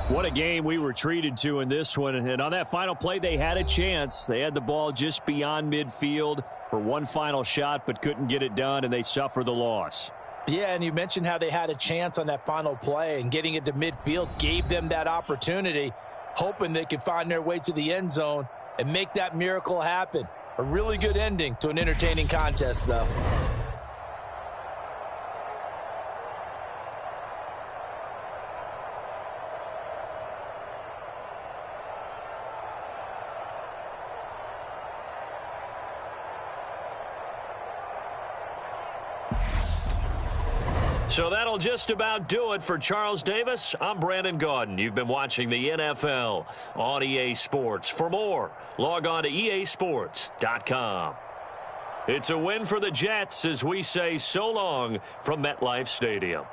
What a game we were treated to in this one. And on that final play, they had a chance. They had the ball just beyond midfield for one final shot, but couldn't get it done, and they suffer the loss. Yeah, and you mentioned how they had a chance on that final play, and getting it to midfield gave them that opportunity, hoping they could find their way to the end zone and make that miracle happen. A really good ending to an entertaining contest, though. So that'll just about do it for Charles Davis. I'm Brandon Gaudin. You've been watching the NFL on EA Sports. For more, log on to easports.com. It's a win for the Jets as we say so long from MetLife Stadium.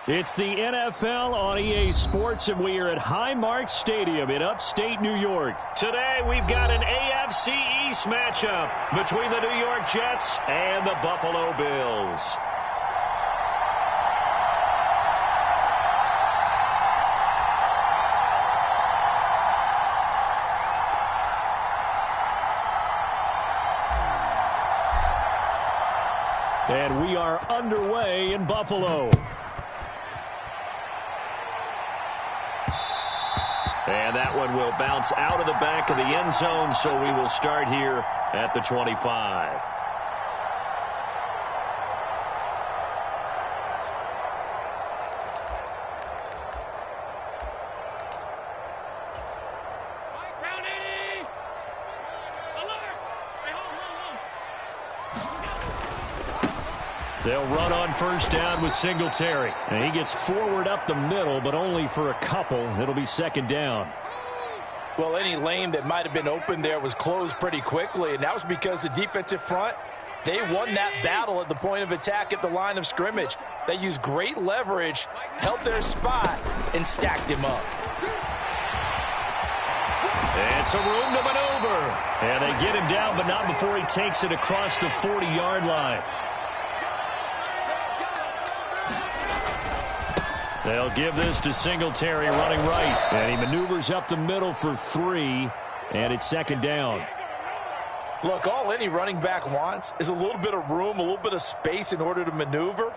It's the NFL on EA Sports, and we are at Highmark Stadium in upstate New York. Today, we've got an AFC East matchup between the New York Jets and the Buffalo Bills. And we are underway in Buffalo. And that one will bounce out of the back of the end zone, so we will start here at the 25. They'll run on first down with Singletary. And he gets forward up the middle, but only for a couple. It'll be second down. Well, any lane that might have been open there was closed pretty quickly, and that was because the defensive front, they won that battle at the point of attack at the line of scrimmage. They used great leverage, held their spot, and stacked him up. It's a room to maneuver. And they get him down, but not before he takes it across the 40-yard line. They'll give this to Singletary running right. And he maneuvers up the middle for 3, and it's second down. Look, all any running back wants is a little bit of room, a little bit of space in order to maneuver.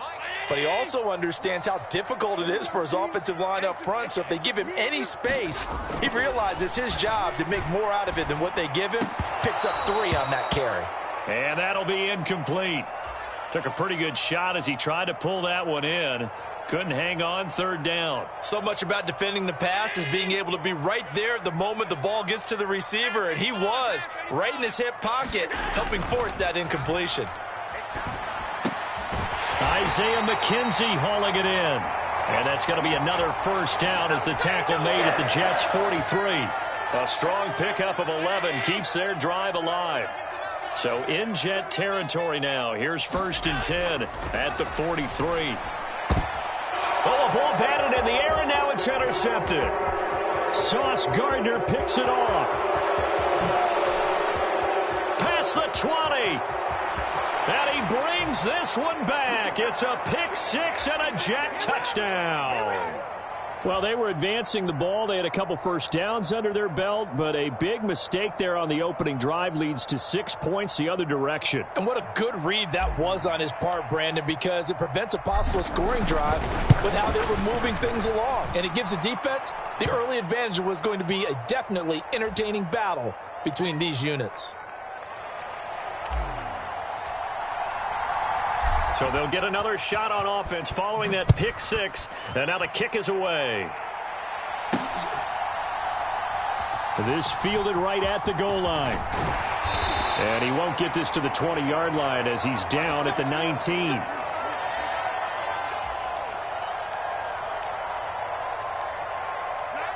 But he also understands how difficult it is for his offensive line up front. So if they give him any space, he realizes his job to make more out of it than what they give him. Picks up 3 on that carry. And that'll be incomplete. Took a pretty good shot as he tried to pull that one in. Couldn't hang on, third down. So much about defending the pass is being able to be right there at the moment the ball gets to the receiver, and he was right in his hip pocket, helping force that incompletion. Isaiah McKenzie hauling it in. And that's going to be another first down as the tackle made at the Jets' 43. A strong pickup of 11 keeps their drive alive. So in Jet territory now. Here's first and 10 at the 43. Oh, a ball batted in the air, and now it's intercepted. Sauce Gardner picks it off. Pass across the 20. And he brings this one back. It's a pick six and a Jet touchdown. Well, they were advancing the ball. They had a couple first downs under their belt, but a big mistake there on the opening drive leads to 6 points the other direction. And what a good read that was on his part, Brandon, because it prevents a possible scoring drive with how they were moving things along. And it gives the defense the early advantage. Was going to be a definitely entertaining battle between these units. So they'll get another shot on offense following that pick six. And now the kick is away. This fielded right at the goal line. And he won't get this to the 20-yard line as he's down at the 19.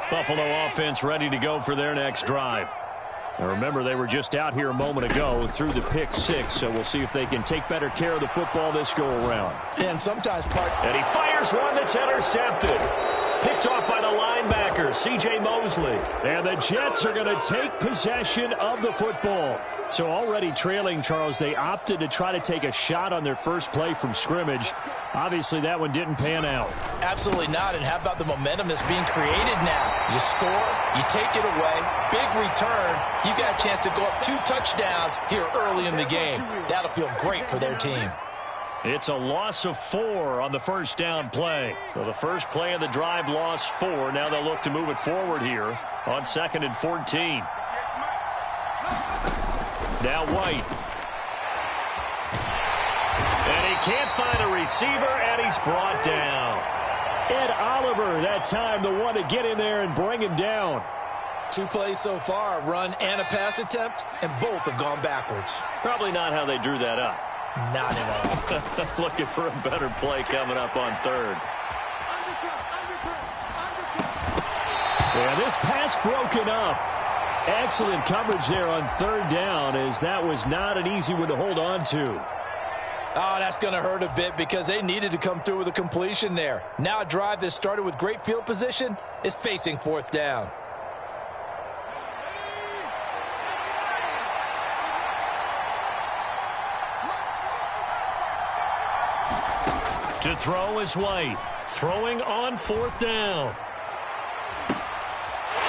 Buffalo offense ready to go for their next drive. Now remember, they were just out here a moment ago through the pick six, so we'll see if they can take better care of the football this go-around. And sometimes And he fires one that's intercepted. Picked off by the linebacker, C.J. Mosley. And the Jets are going to take possession of the football. So already trailing, Charles, they opted to try to take a shot on their first play from scrimmage. Obviously, that one didn't pan out. Absolutely not. And how about the momentum that's being created now? You score, you take it away, big return. You got a chance to go up 2 touchdowns here early in the game. That'll feel great for their team. It's a loss of 4 on the first down play. So the first play of the drive lost 4. Now they'll look to move it forward here on 2nd and 14. Now White. And he can't find a receiver, and he's brought down. Ed Oliver, that time, the one to get in there and bring him down. 2 plays so far, a run and a pass attempt, and both have gone backwards. Probably not how they drew that up. Not at all. Looking for a better play coming up on 3rd. Yeah, this pass broken up. Excellent coverage there on 3rd down, as that was not an easy one to hold on to. Oh, that's going to hurt a bit because they needed to come through with a completion there. Now a drive that started with great field position is facing 4th down. To throw is White. Throwing on 4th down.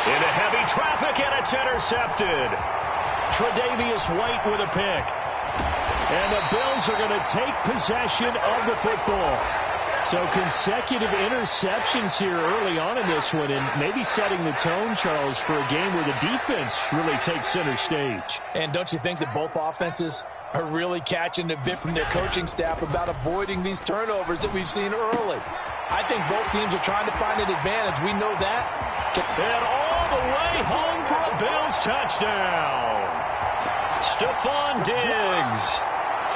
Into heavy traffic, and it's intercepted. Tre'Davious White with a pick. And the Bills are going to take possession of the football. So consecutive interceptions here early on in this one, and maybe setting the tone, Charles, for a game where the defense really takes center stage. And don't you think that both offenses are really catching a bit from their coaching staff about avoiding these turnovers that we've seen early? I think both teams are trying to find an advantage. We know that. And all the way home for a Bills touchdown. Stephon Diggs,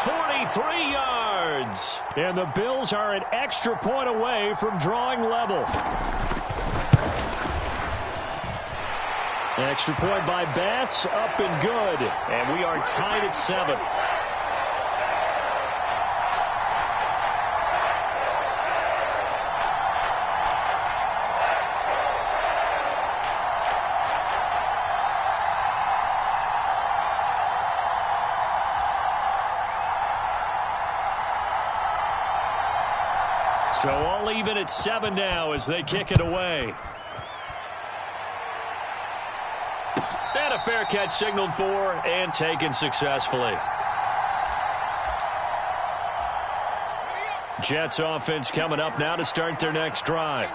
43 yards. And the Bills are an extra point away from drawing level. Extra point by Bass, up and good. And we are tied at 7. So all even at 7 now as they kick it away. And a fair catch signaled for and taken successfully. Jets offense coming up now to start their next drive.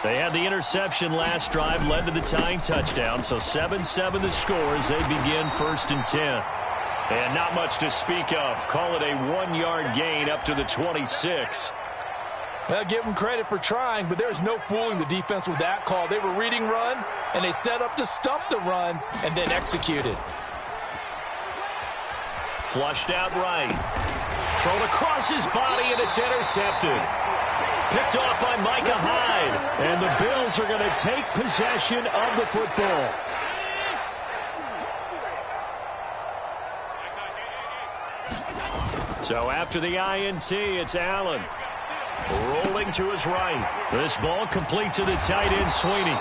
They had the interception last drive, led to the tying touchdown. So 7-7 the score as they begin 1st and 10. And not much to speak of. Call it a 1-yard gain up to the 26. Well, give them credit for trying, but there's no fooling the defense with that call. They were reading run, and they set up to stop the run and then executed. Flushed out right. Thrown across his body, and it's intercepted. Picked off by Micah Hyde. And the Bills are going to take possession of the football. So after the INT, it's Allen. Rolling to his right. This ball complete to the tight end, Sweeney.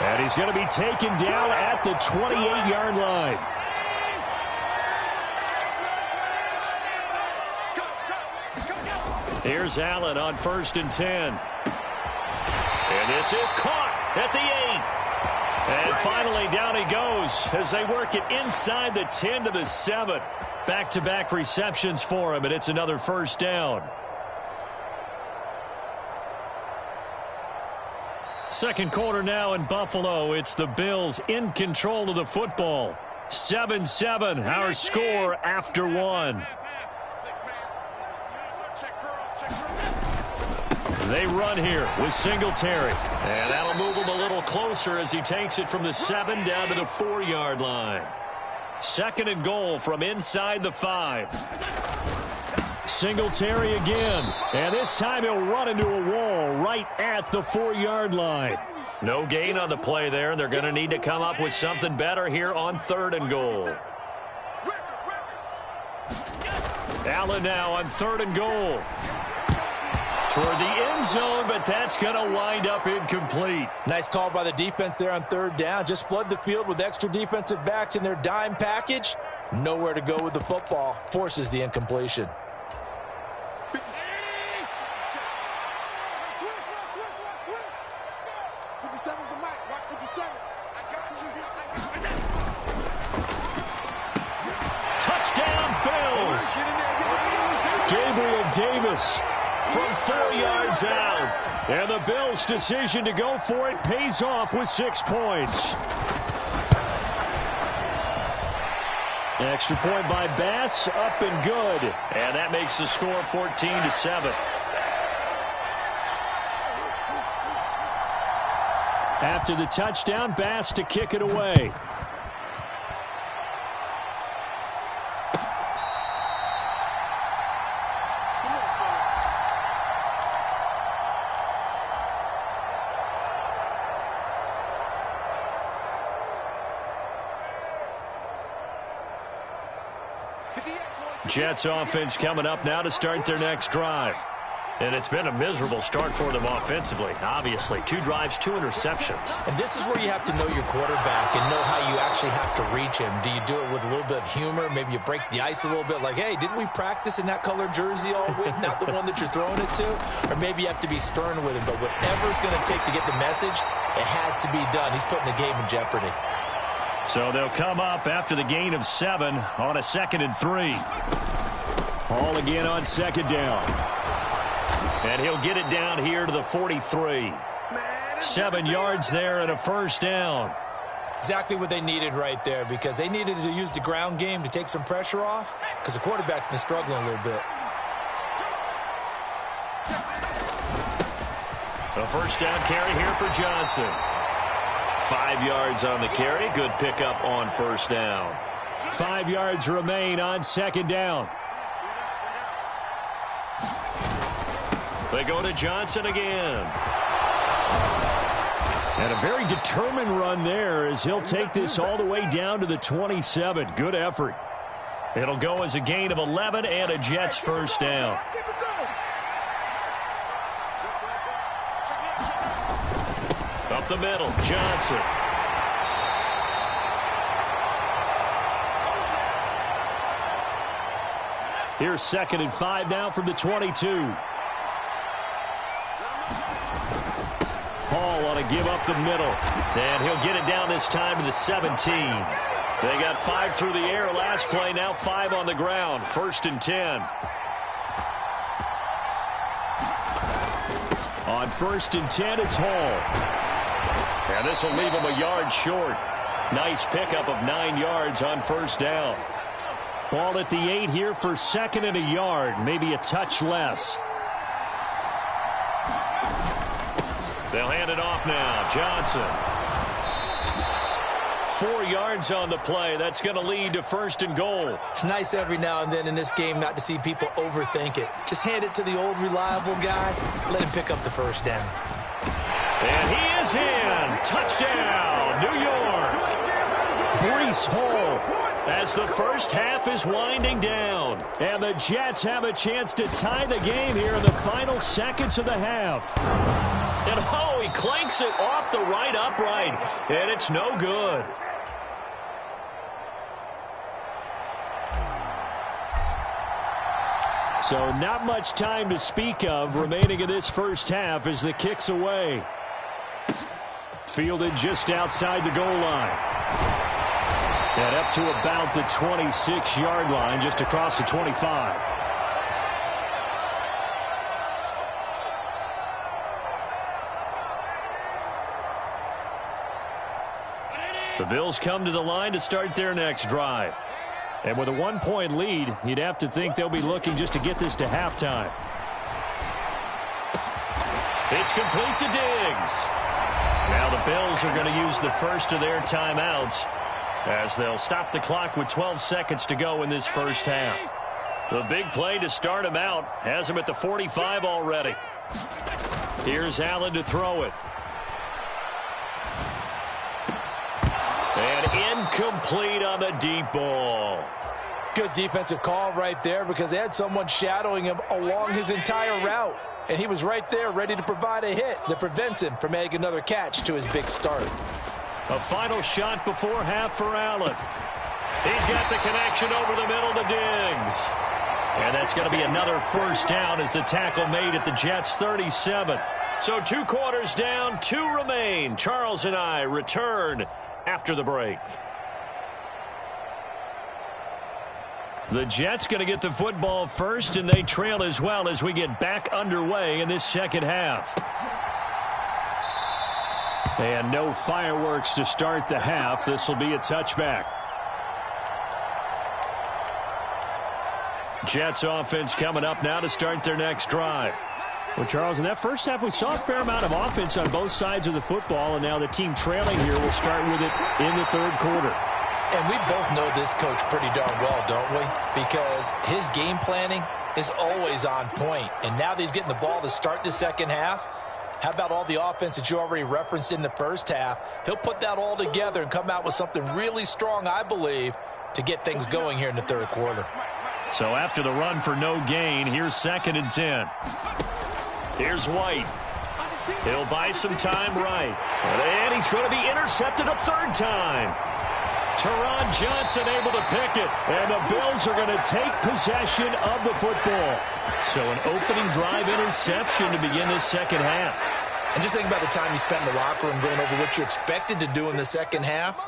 And he's going to be taken down at the 28-yard line. Here's Allen on 1st and 10. And this is caught at the 8. And finally down he goes as they work it inside the 10 to the 7. Back-to-back receptions for him, and it's another first down. Second quarter now in Buffalo. It's the Bills in control of the football. 7-7, our score after one. They run here with Singletary. And that'll move him a little closer as he takes it from the 7 down to the 4-yard line. 2nd and goal from inside the 5. Singletary again. And this time he'll run into a wall right at the 4-yard line. No gain on the play there. They're going to need to come up with something better here on 3rd and goal. Allen now on 3rd and goal. Toward the end zone, but that's going to wind up incomplete. Nice call by the defense there on 3rd down. Just flood the field with extra defensive backs in their dime package. Nowhere to go with the football. Forces the incompletion. Touchdown, Bills. Gabriel Davis from 4 yards out. And the Bills' decision to go for it pays off with 6 points. Extra point by Bass, up and good. And that makes the score 14-7. After the touchdown, Bass to kick it away. Jets offense coming up now to start their next drive. And it's been a miserable start for them offensively. Obviously, 2 drives, 2 interceptions. And this is where you have to know your quarterback and know how you actually have to reach him. Do you do it with a little bit of humor? Maybe you break the ice a little bit like, hey, didn't we practice in that color jersey all week? Not the one that you're throwing it to? Or maybe you have to be stern with him. But whatever it's going to take to get the message, it has to be done. He's putting the game in jeopardy. So they'll come up after the gain of 7 on a 2nd and 3. All again on 2nd down. And he'll get it down here to the 43. 7 yards there and a first down. Exactly what they needed right there, because they needed to use the ground game to take some pressure off, because the quarterback's been struggling a little bit. A first down carry here for Johnson. 5 yards on the carry. Good pickup on first down. 5 yards remain on 2nd down. They go to Johnson again. And a very determined run there as he'll take this all the way down to the 27. Good effort. It'll go as a gain of 11 and a Jets first down. Up the middle, Johnson. Here's 2nd and 5 now from the 22. Hall on a give up the middle. And he'll get it down this time to the 17. They got 5 through the air last play, now 5 on the ground. 1st and 10. On 1st and 10, it's Hall. And this will leave him a yard short. Nice pickup of 9 yards on first down. Ball at the 8 here for 2nd and a yard, maybe a touch less. They'll hand it off now. Johnson. 4 yards on the play. That's going to lead to 1st and goal. It's nice every now and then in this game not to see people overthink it. Just hand it to the old reliable guy. Let him pick up the first down. And he is in. Touchdown, New York. Breece Hall as the first half is winding down. And the Jets have a chance to tie the game here in the final seconds of the half. And oh, he clanks it off the right upright. And it's no good. So not much time to speak of remaining in this first half as the kick's away. Fielded just outside the goal line. And up to about the 26-yard line, just across the 25. The Bills come to the line to start their next drive. And with a 1-point lead, you'd have to think they'll be looking just to get this to halftime. It's complete to Diggs. Now the Bills are going to use the first of their timeouts as they'll stop the clock with 12 seconds to go in this first half. The big play to start him out has him at the 45 already. Here's Allen to throw it. And incomplete on the deep ball. Good defensive call right there because they had someone shadowing him along his entire route. And he was right there ready to provide a hit that prevents him from adding another catch to his big start. A final shot before half for Allen. He's got the connection over the middle to Diggs. And that's going to be another first down as the tackle made at the Jets' 37. So 2 quarters down, 2 remain. Charles and I return after the break. The Jets going to get the football first, and they trail as well as we get back underway in this second half. And no fireworks to start the half. This will be a touchback. Jets offense coming up now to start their next drive. Well, Charles, in that first half, we saw a fair amount of offense on both sides of the football, and now the team trailing here will start with it in the third quarter. And we both know this coach pretty darn well, don't we? Because his game planning is always on point. And now that he's getting the ball to start the second half, how about all the offense that you already referenced in the first half? He'll put that all together and come out with something really strong, I believe, to get things going here in the third quarter. So after the run for no gain, here's 2nd and 10. Here's White. He'll buy some time right. And he's going to be intercepted a 3rd time. Teron Johnson able to pick it. And the Bills are going to take possession of the football. So an opening drive interception to begin this second half. And just think about the time you spent in the locker room going over what you expected to do in the second half.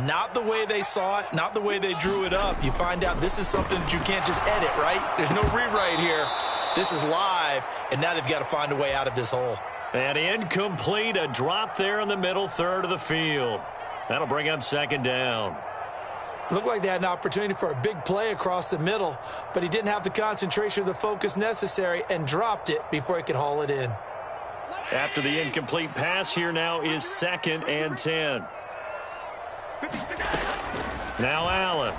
Not the way they saw it, not the way they drew it up. You find out this is something that you can't just edit, right? There's no rewrite here. This is live, and now they've got to find a way out of this hole. And incomplete, a drop there in the middle third of the field. That'll bring up 2nd down. Looked like they had an opportunity for a big play across the middle, but he didn't have the concentration or the focus necessary and dropped it before he could haul it in. After the incomplete pass, here now is 2nd and 10. Now Allen.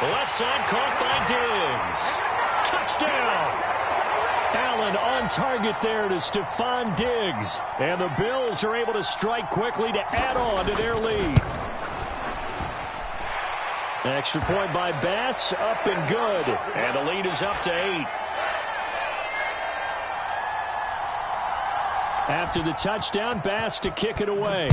Left side caught by Diggs. Touchdown! Allen on target there to Stephon Diggs. And the Bills are able to strike quickly to add on to their lead. Extra point by Bass, up and good. And the lead is up to 8. After the touchdown, Bass to kick it away.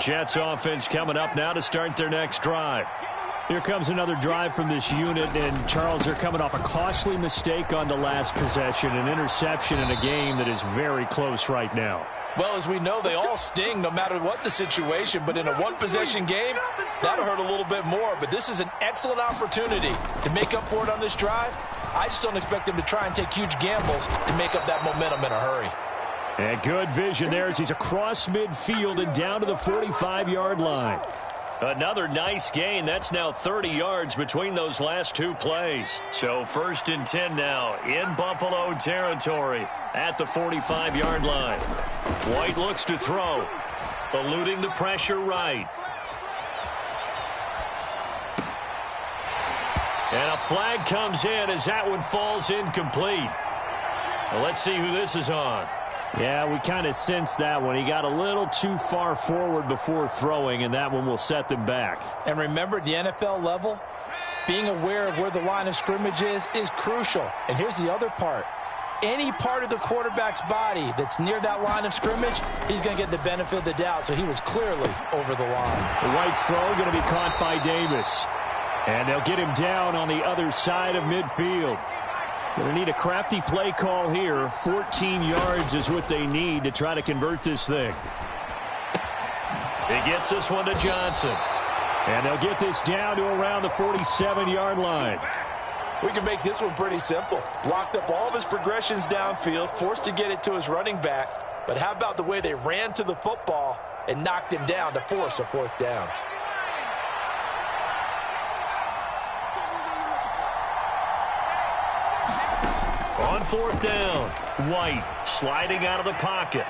Jets offense coming up now to start their next drive. Here comes another drive from this unit, and Charles, they're coming off a costly mistake on the last possession, an interception in a game that is very close right now. Well, as we know, they all sting no matter what the situation, but in a one-possession game, that'll hurt a little bit more. But this is an excellent opportunity to make up for it on this drive. I just don't expect them to try and take huge gambles to make up that momentum in a hurry. And good vision there as he's across midfield and down to the 45-yard line. Another nice gain. That's now 30 yards between those last 2 plays. So 1st and 10 now in Buffalo territory at the 45-yard line. White looks to throw, eluding the pressure right. And a flag comes in as that one falls incomplete. Well, let's see who this is on. Yeah, we kind of sensed that one. He got a little too far forward before throwing, and that one will set them back. And remember, at the NFL level, being aware of where the line of scrimmage is crucial. And here's the other part. Any part of the quarterback's body that's near that line of scrimmage, he's going to get the benefit of the doubt. So he was clearly over the line. The right throw going to be caught by Davis. And they'll get him down on the other side of midfield. Going to need a crafty play call here. 14 yards is what they need to try to convert this thing. He gets this one to Johnson. And they'll get this down to around the 47-yard line. We can make this one pretty simple. Locked up all of his progressions downfield, forced to get it to his running back. But how about the way they ran to the football and knocked him down to force a fourth down? On fourth down, White sliding out of the pocket.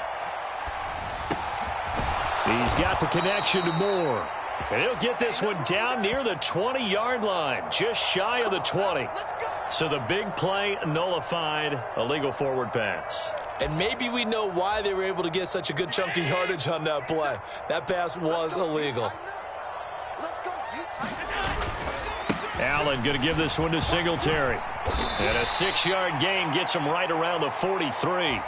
He's got the connection to Moore. And he'll get this one down near the 20-yard line, just shy of the 20. So the big play nullified, a legal forward pass. And maybe we know why they were able to get such a good chunk of yardage on that play. That pass was illegal. Allen going to give this one to Singletary. And a 6-yard gain gets him right around the 43.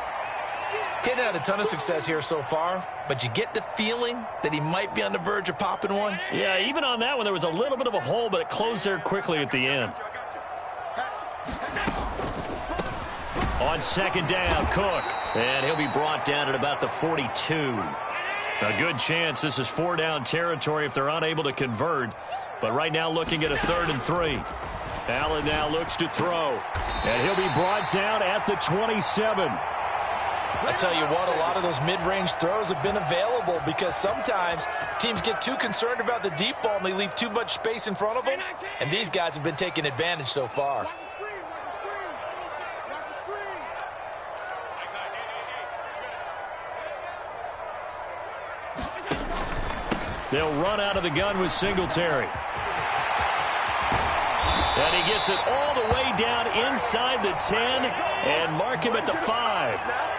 He's had a ton of success here so far, but you get the feeling that he might be on the verge of popping one. Yeah, even on that one, there was a little bit of a hole, but it closed there quickly at the end. On second down, Cook. And he'll be brought down at about the 42. A good chance this is 4-down territory if they're unable to convert. But right now looking at a 3rd and 3. Allen now looks to throw. And he'll be brought down at the 27. I tell you what, a lot of those mid-range throws have been available because sometimes teams get too concerned about the deep ball and they leave too much space in front of them. And these guys have been taking advantage so far. They'll run out of the gun with Singletary. And he gets it all the way down inside the 10 and mark him at the 5.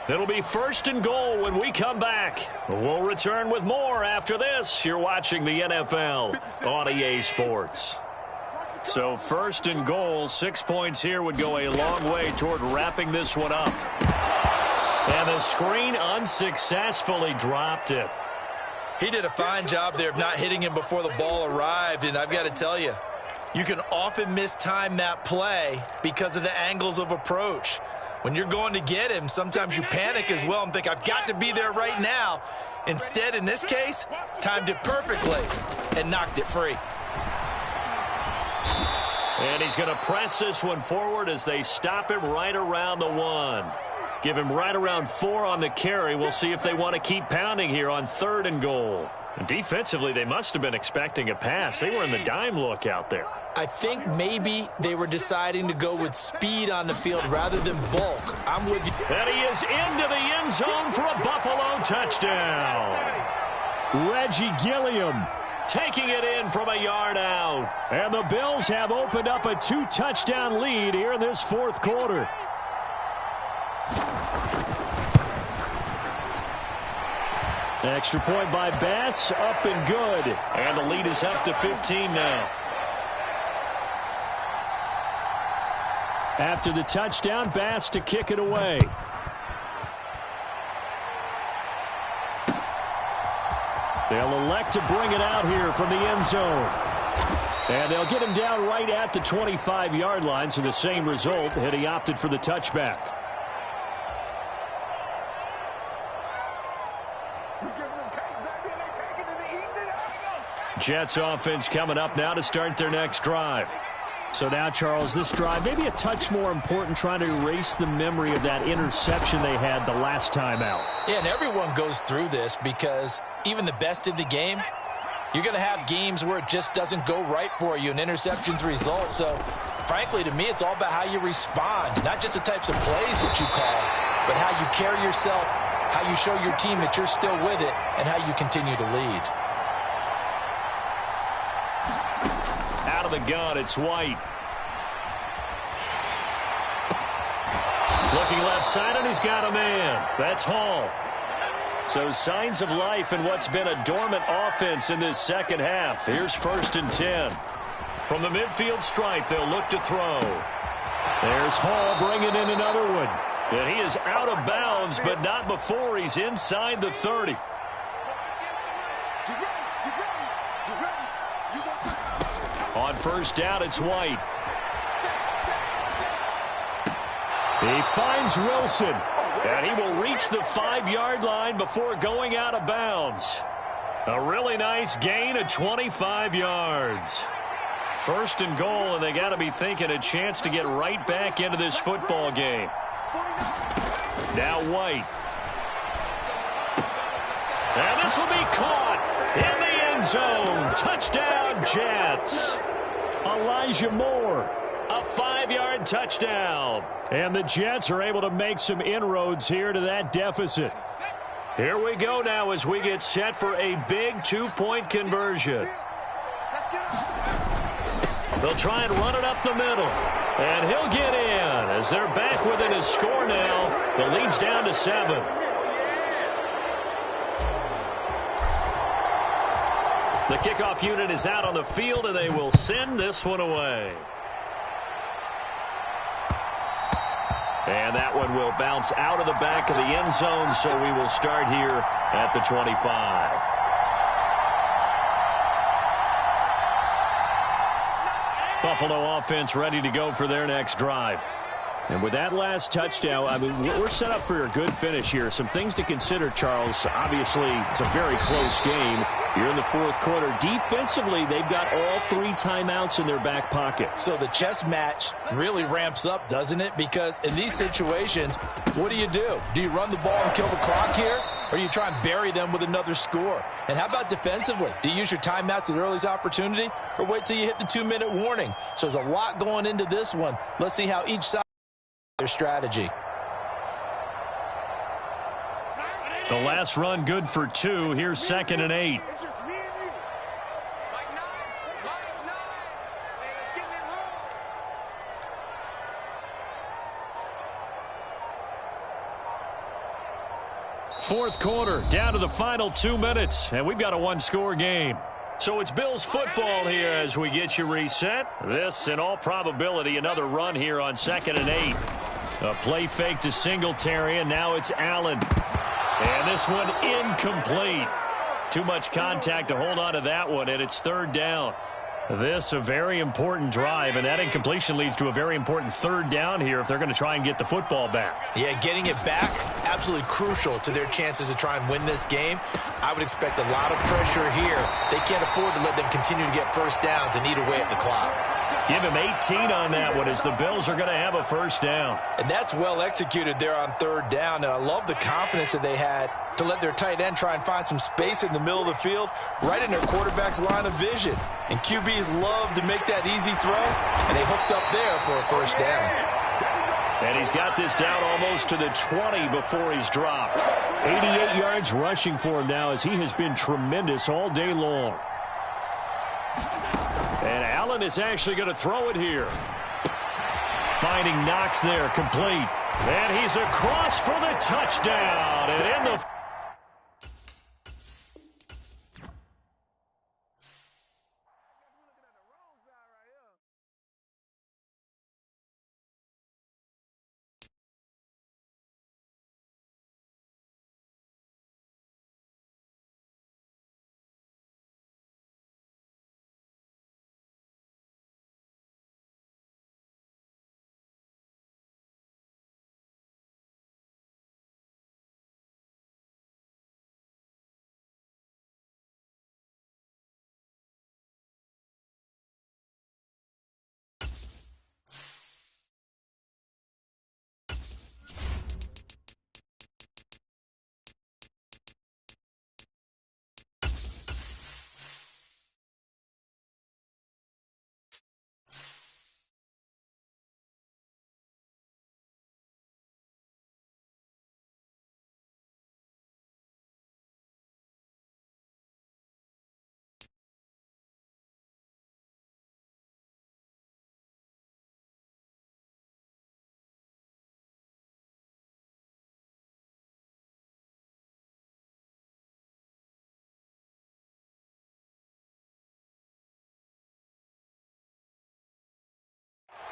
It'll be 1st and goal when we come back. We'll return with more after this. You're watching the NFL on EA Sports. So 1st and goal, 6 points here would go a long way toward wrapping this one up. And the screen unsuccessfully dropped it. He did a fine job there of not hitting him before the ball arrived, and I've got to tell you, you can often mistime that play because of the angles of approach. When you're going to get him, sometimes you panic as well and think, I've got to be there right now. Instead, in this case, timed it perfectly and knocked it free. And he's going to press this one forward as they stop him right around the 1. Give him right around 4 on the carry. We'll see if they want to keep pounding here on 3rd and goal. And defensively, they must have been expecting a pass. They were in the dime look out there. I think maybe they were deciding to go with speed on the field rather than bulk. I'm with you. And he is into the end zone for a Buffalo touchdown. Reggie Gilliam taking it in from a yard out. And the Bills have opened up a 2-touchdown lead here in this 4th quarter. Extra point by Bass, up and good. And the lead is up to 15 now. After the touchdown, Bass to kick it away. They'll elect to bring it out here from the end zone. And they'll get him down right at the 25-yard line, so the same result had he opted for the touchback. Jets offense coming up now to start their next drive. So now, Charles, this drive maybe a touch more important, trying to erase the memory of that interception they had the last time out. Yeah, and everyone goes through this because even the best in the game, You're going to have games where it just doesn't go right for you, and interceptions result. So, frankly, to me, it's all about how you respond, not just the types of plays that you call, but how you carry yourself, how you show your team that you're still with it, and how you continue to lead. Out of the gun, it's White. Looking left side, and he's got a man. That's Hall. So signs of life in what's been a dormant offense in this second half. Here's 1st and 10. From the midfield stripe, they'll look to throw. There's Hall bringing in another one. And he is out of bounds, but not before he's inside the 30. On 1st down, it's White. He finds Wilson. And he will reach the 5-yard line before going out of bounds. A really nice gain of 25 yards. 1st and goal, and they got to be thinking a chance to get right back into this football game. Now White. And this will be caught in the end zone. Touchdown, Jets. Elijah Moore. A 5-yard touchdown. And the Jets are able to make some inroads here to that deficit. Here we go now as we get set for a big 2-point conversion. They'll try and run it up the middle. And he'll get in as they're back within a score now. The lead's down to 7. The kickoff unit is out on the field, and they will send this one away. And that one will bounce out of the back of the end zone, so we will start here at the 25. Buffalo offense ready to go for their next drive. And with that last touchdown, I mean, we're set up for a good finish here. Some things to consider, Charles. Obviously, it's a very close game. You're in the 4th quarter. Defensively, they've got all 3 timeouts in their back pocket. So the chess match really ramps up, doesn't it? Because in these situations, what do? Do you run the ball and kill the clock here? Or do you try and bury them with another score? And how about defensively? Do you use your timeouts at earliest opportunity? Or wait till you hit the 2-minute warning? So there's a lot going into this one. Let's see how each side their strategy. The last run good for 2. Here's 2nd and 8. Fourth quarter, down to the final 2 minutes, and we've got a 1-score game. So it's Bills football here as we get you reset. This, in all probability, another run here on 2nd and 8. A play fake to Singletary, and now it's Allen. And this one incomplete. Too much contact to hold on to that one, and it's 3rd down. This a very important drive, and that incompletion leads to a very important 3rd down here if they're going to try and get the football back. Yeah, getting it back, absolutely crucial to their chances to try and win this game. I would expect a lot of pressure here. They can't afford to let them continue to get 1st downs and eat away at the clock. Give him 18 on that one as the Bills are going to have a 1st down. And that's well executed there on 3rd down. And I love the confidence that they had to let their tight end try and find some space in the middle of the field, right in their quarterback's line of vision. And QBs love to make that easy throw, and they hooked up there for a 1st down. And he's got this down almost to the 20 before he's dropped. 88 yards rushing for him now as he has been tremendous all day long. And Allen is actually going to throw it here. Finding Knox there, complete. And he's across for the touchdown. And in the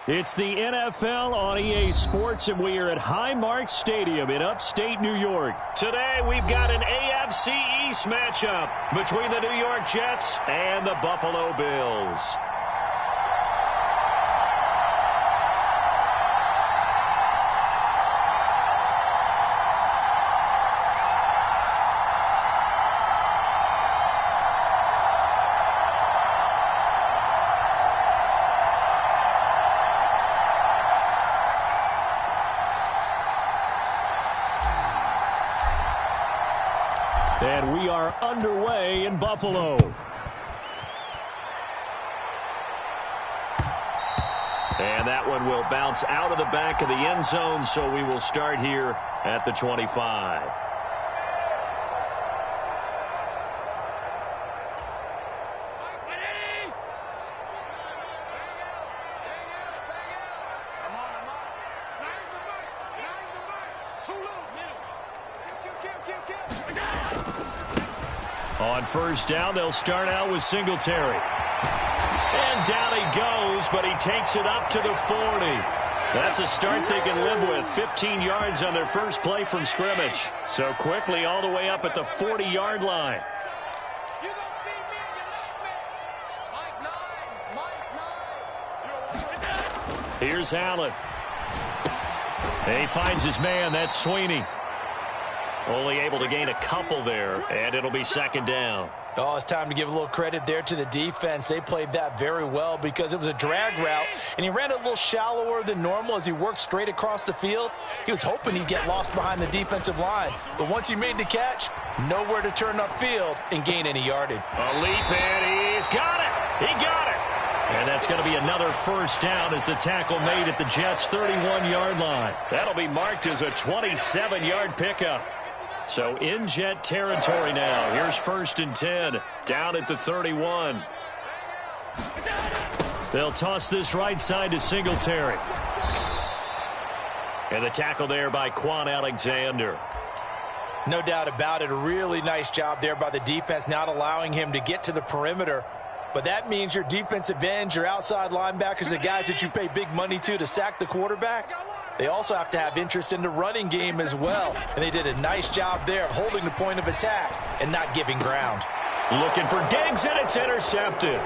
It's the NFL on EA Sports, and we are at Highmark Stadium in upstate New York. Today, we've got an AFC East matchup between the New York Jets and the Buffalo Bills. And we are underway in Buffalo. And that one will bounce out of the back of the end zone, so we will start here at the 25. On first down, they'll start out with Singletary. And down he goes, but he takes it up to the 40. That's a start they can live with. 15 yards on their first play from scrimmage. So quickly all the way up at the 40-yard line. Here's Allen. And he finds his man. That's Sweeney. Only able to gain a couple there, and it'll be second down. Oh, it's time to give a little credit there to the defense. They played that very well because it was a drag route, and he ran a little shallower than normal as he worked straight across the field. He was hoping he'd get lost behind the defensive line, but once he made the catch, nowhere to turn upfield and gain any yardage. A leap, and he's got it. He got it. And that's going to be another first down as the tackle made at the Jets' 31-yard line. That'll be marked as a 27-yard pickup. So in Jet territory now. Here's first and 10, down at the 31. They'll toss this right side to Singletary. And the tackle there by Quan Alexander. No doubt about it. A really nice job there by the defense, not allowing him to get to the perimeter. But that means your defensive ends, your outside linebackers, the guys that you pay big money to sack the quarterback, they also have to have interest in the running game as well. And they did a nice job there of holding the point of attack and not giving ground. Looking for Diggs, and it's intercepted.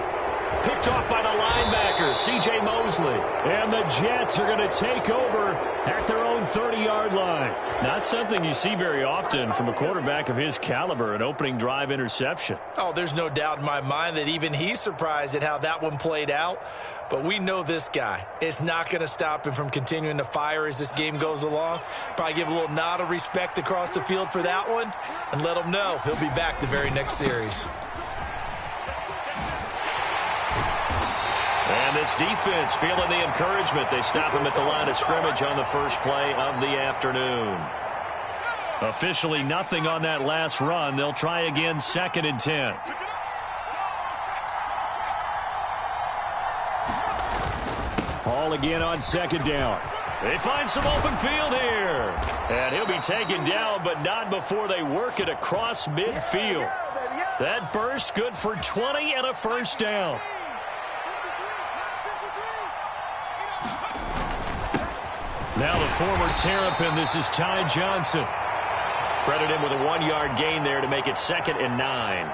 Picked off by the linebacker, C.J. Mosley. And the Jets are going to take over at their own 30-yard line. Not something you see very often from a quarterback of his caliber, an opening drive interception. Oh, there's no doubt in my mind that even he's surprised at how that one played out. But we know this guy is not going to stop him from continuing to fire as this game goes along. Probably give a little nod of respect across the field for that one and let him know he'll be back the very next series. And this defense feeling the encouragement. They stop him at the line of scrimmage on the first play of the afternoon. Officially nothing on that last run. They'll try again, second and 10. Hall again on second down. They find some open field here. And he'll be taken down, but not before they work it across midfield. That burst good for 20 and a first down. Now the former Terrapin, this is Ty Johnson. Credit him with a 1-yard gain there to make it 2nd and 9.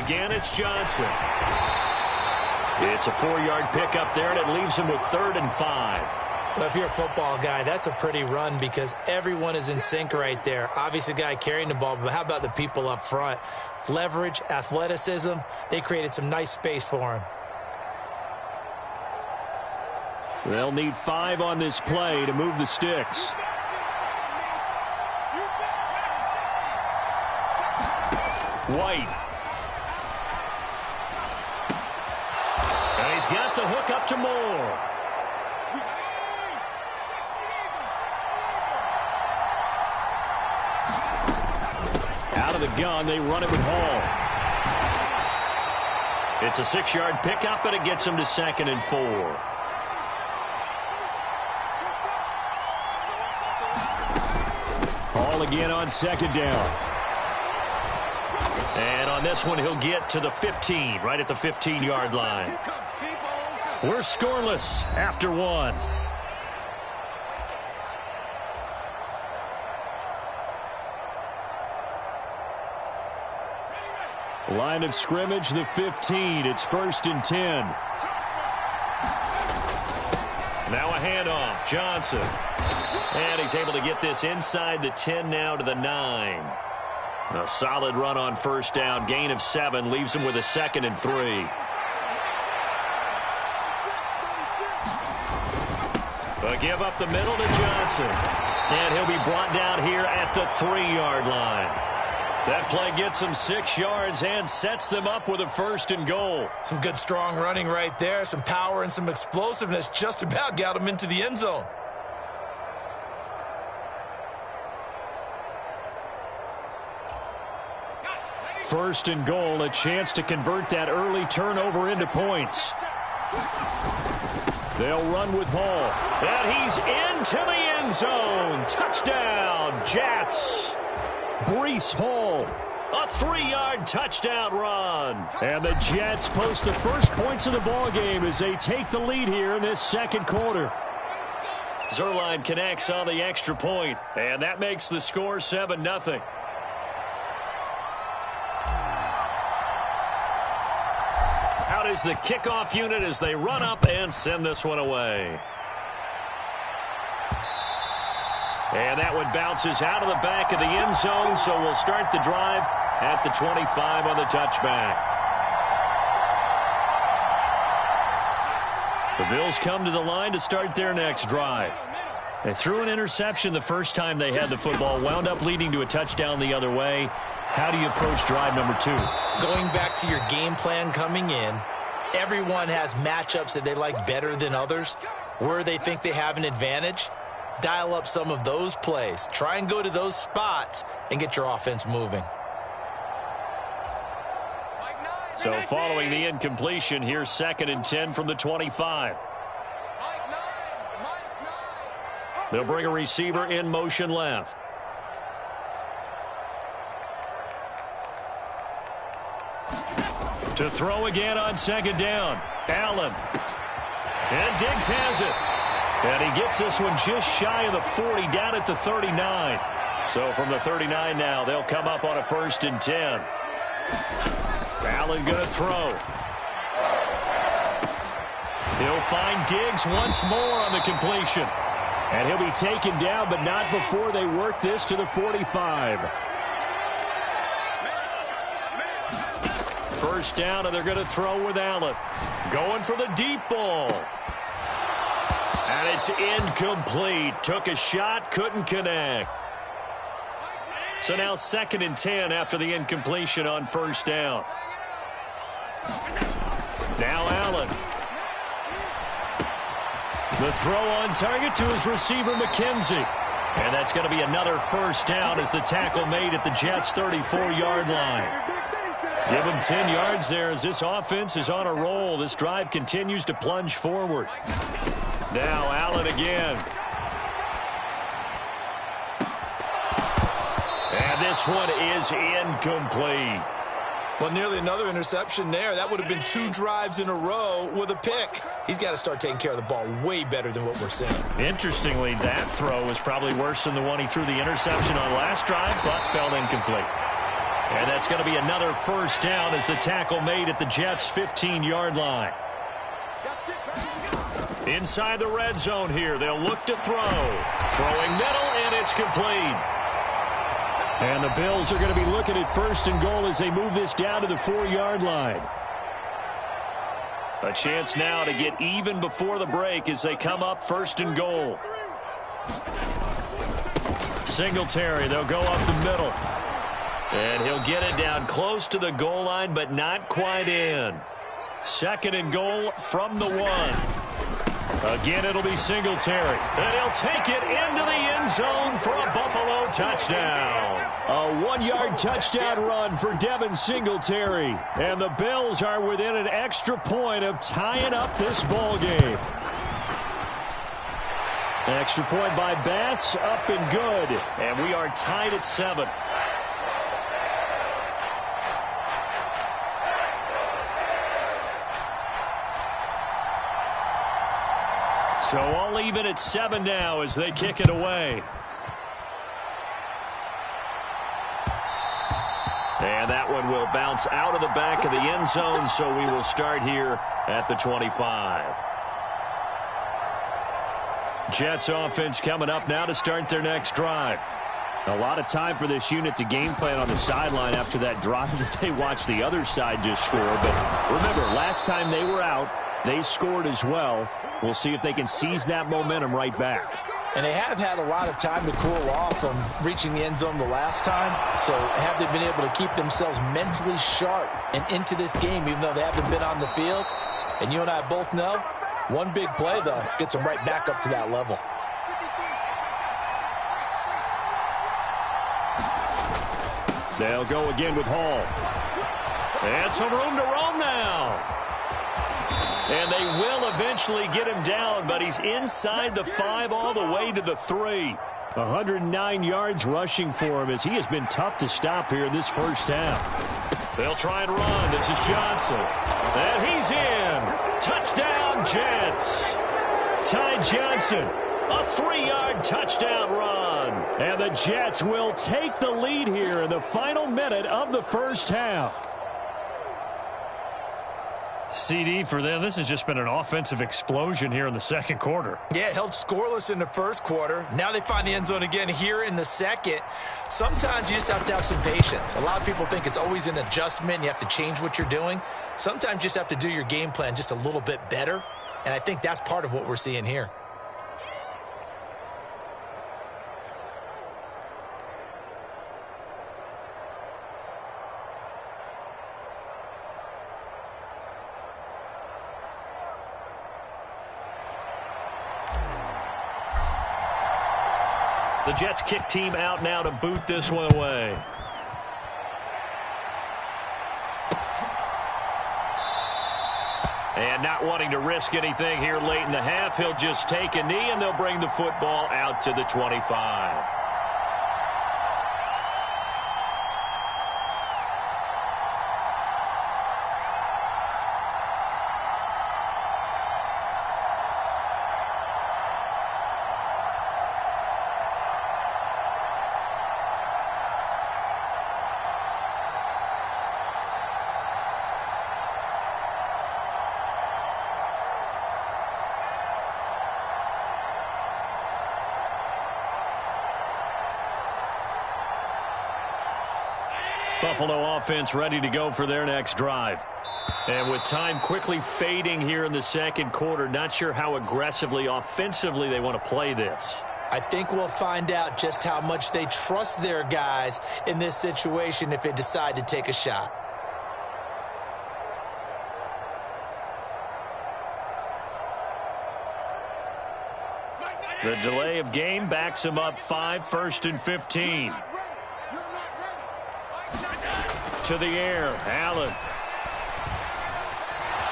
Again, it's Johnson. It's a 4-yard pickup there, and it leaves him with 3rd and 5. Well, if you're a football guy, that's a pretty run because everyone is in sync right there. Obviously, the guy carrying the ball, but how about the people up front? Leverage, athleticism, they created some nice space for him. They'll need 5 on this play to move the sticks. White. And he's got the hook up to Moore. Out of the gun, they run it with Hall. It's a 6-yard pickup, and it gets him to 2nd and 4. Hall again on second down. And on this one, he'll get to the 15, right at the 15-yard line. We're scoreless after one. Line of scrimmage, the 15. It's 1st and 10. Now a handoff. Johnson. And he's able to get this inside the 10 now to the 9. A solid run on 1st down. Gain of 7 leaves him with a 2nd and 3. A give up the middle to Johnson. And he'll be brought down here at the 3-yard line. That play gets them 6 yards and sets them up with a 1st and goal. Some good strong running right there. Some power and some explosiveness just about got him into the end zone. First and goal, a chance to convert that early turnover into points. They'll run with Hall. And he's into the end zone. Touchdown, Jets. Breece Hall. A 3-yard touchdown run. And the Jets post the first points of the ball game as they take the lead here in this 2nd quarter. Zuerlein connects on the extra point, and that makes the score 7-0. Out is the kickoff unit as they run up and send this one away. And that one bounces out of the back of the end zone, so we'll start the drive at the 25 on the touchback. The Bills come to the line to start their next drive. They threw an interception the first time they had the football, wound up leading to a touchdown the other way. How do you approach drive number 2? Going back to your game plan coming in, everyone has matchups that they like better than others. Where they think they have an advantage, dial up some of those plays. Try and go to those spots and get your offense moving. So following the incompletion, here's 2nd and 10 from the 25. They'll bring a receiver in motion left. To throw again on 2nd down. Allen. And Diggs has it. And he gets this one just shy of the 40, down at the 39. So from the 39 now, they'll come up on a 1st and 10. Allen going to throw. He'll find Diggs once more on the completion. And he'll be taken down, but not before they work this to the 45. 1st down, and they're going to throw with Allen. Going for the deep ball. And it's incomplete. Took a shot, couldn't connect. So now 2nd and 10 after the incompletion on 1st down. Now Allen. The throw on target to his receiver, McKenzie. And that's going to be another 1st down as the tackle made at the Jets' 34-yard line. Give him 10 yards there as this offense is on a roll. This drive continues to plunge forward. Now Allen again. And this one is incomplete. Well, nearly another interception there. That would have been 2 drives in a row with a pick. He's got to start taking care of the ball way better than what we're seeing. Interestingly, that throw was probably worse than the one he threw the interception on last drive, but fell incomplete. And that's going to be another 1st down as the tackle made at the Jets' 15-yard line. Inside the red zone here, they'll look to throw. Throwing middle, and it's complete. And the Bills are going to be looking at 1st and goal as they move this down to the 4-yard line. A chance now to get even before the break as they come up 1st and goal. Singletary, they'll go up the middle. And he'll get it down close to the goal line, but not quite in. 2nd and goal from the 1. Again, it'll be Singletary. And he'll take it into the end zone for a Buffalo touchdown. A 1-yard touchdown run for Devin Singletary. And the Bills are within an extra point of tying up this ball game. Extra point by Bass, up and good. And we are tied at 7. So all even at 7 now as they kick it away. And that one will bounce out of the back of the end zone, so we will start here at the 25. Jets offense coming up now to start their next drive. A lot of time for this unit to game plan on the sideline after that drive that they watched the other side just score. But remember, last time they were out, they scored as well. We'll see if they can seize that momentum right back. And they have had a lot of time to cool off from reaching the end zone the last time. So have they been able to keep themselves mentally sharp and into this game, even though they haven't been on the field? And you and I both know, one big play, though, gets them right back up to that level. They'll go again with Hall. And some room to roam now. And they will eventually get him down, but he's inside the 5 all the way to the 3. 109 yards rushing for him as he has been tough to stop here in this first half. They'll try and run. This is Johnson. And he's in. Touchdown, Jets. Ty Johnson, a 3-yard touchdown run. And the Jets will take the lead here in the final minute of the first half. CD for them, this has just been an offensive explosion here in the second quarter. Yeah, held scoreless in the first quarter. Now they find the end zone again here in the second. Sometimes you just have to have some patience. A lot of people think it's always an adjustment. You have to change what you're doing. Sometimes you just have to do your game plan just a little bit better. And I think that's part of what we're seeing here. The Jets kick team out now to boot this one away. And not wanting to risk anything here late in the half, he'll just take a knee and they'll bring the football out to the 25. Buffalo offense ready to go for their next drive. And with time quickly fading here in the second quarter, not sure how aggressively, offensively they want to play this. I think we'll find out just how much they trust their guys in this situation if they decide to take a shot. The delay of game backs them up 5, 1st and 15. To the air, Allen.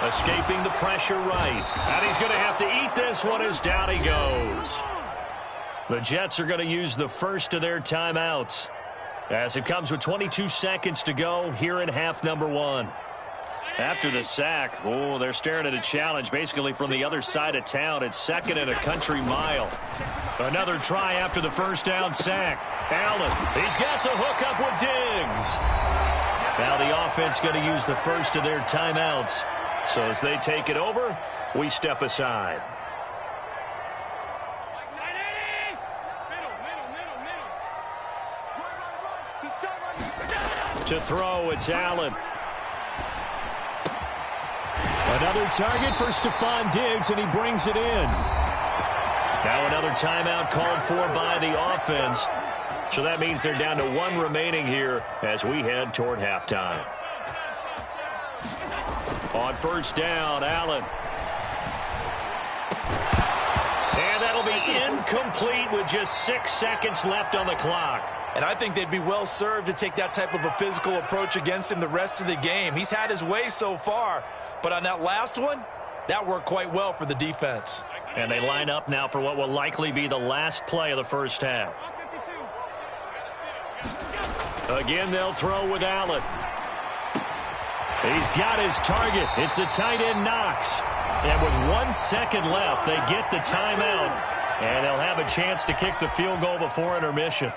Escaping the pressure right. And he's going to have to eat this one as down he goes. The Jets are going to use the first of their timeouts as it comes with 22 seconds to go here in half number 1. After the sack, they're staring at a challenge basically from the other side of town. It's 2nd and a country mile. Another try after the first down sack. Allen, he's got the hook up with Diggs. Now the offense going to use the first of their timeouts. So as they take it over, we step aside. To throw, it's Allen. Another target for Stephon Diggs, and he brings it in. Now another timeout called for by the offense. So that means they're down to 1 remaining here as we head toward halftime. On first down, Allen. And that'll be incomplete with just 6 seconds left on the clock. And I think they'd be well served to take that type of a physical approach against him the rest of the game. He's had his way so far, but on that last one, that worked quite well for the defense. And they line up now for what will likely be the last play of the first half. Again, they'll throw with Allen. He's got his target. It's the tight end, Knox. And with 1 second left, they get the timeout, and they'll have a chance to kick the field goal before intermission.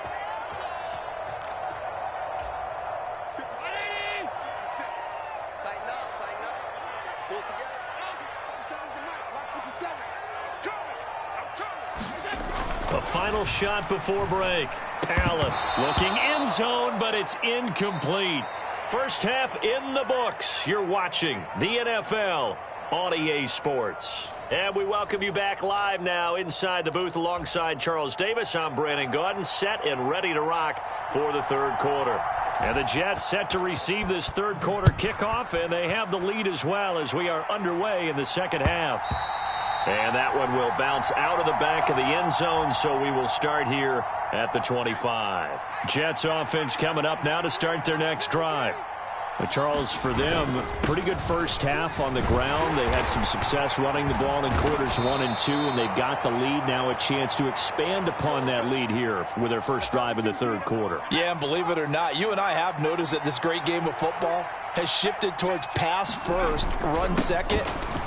A final shot before break. Allen looking end zone, but it's incomplete. First half in the books. You're watching the NFL on EA Sports. And we welcome you back live now inside the booth alongside Charles Davis. I'm Brandon Gaudin, set and ready to rock for the third quarter. And the Jets set to receive this third quarter kickoff, and they have the lead as well as we are underway in the second half. And that one will bounce out of the back of the end zone, so we will start here at the 25. Jets offense coming up now to start their next drive. But Charles, for them, pretty good first half on the ground. They had some success running the ball in quarters 1 and 2, and they've got the lead. Now a chance to expand upon that lead here with their first drive in the third quarter. Yeah, and believe it or not, you and I have noticed that this great game of football has shifted towards pass first, run second.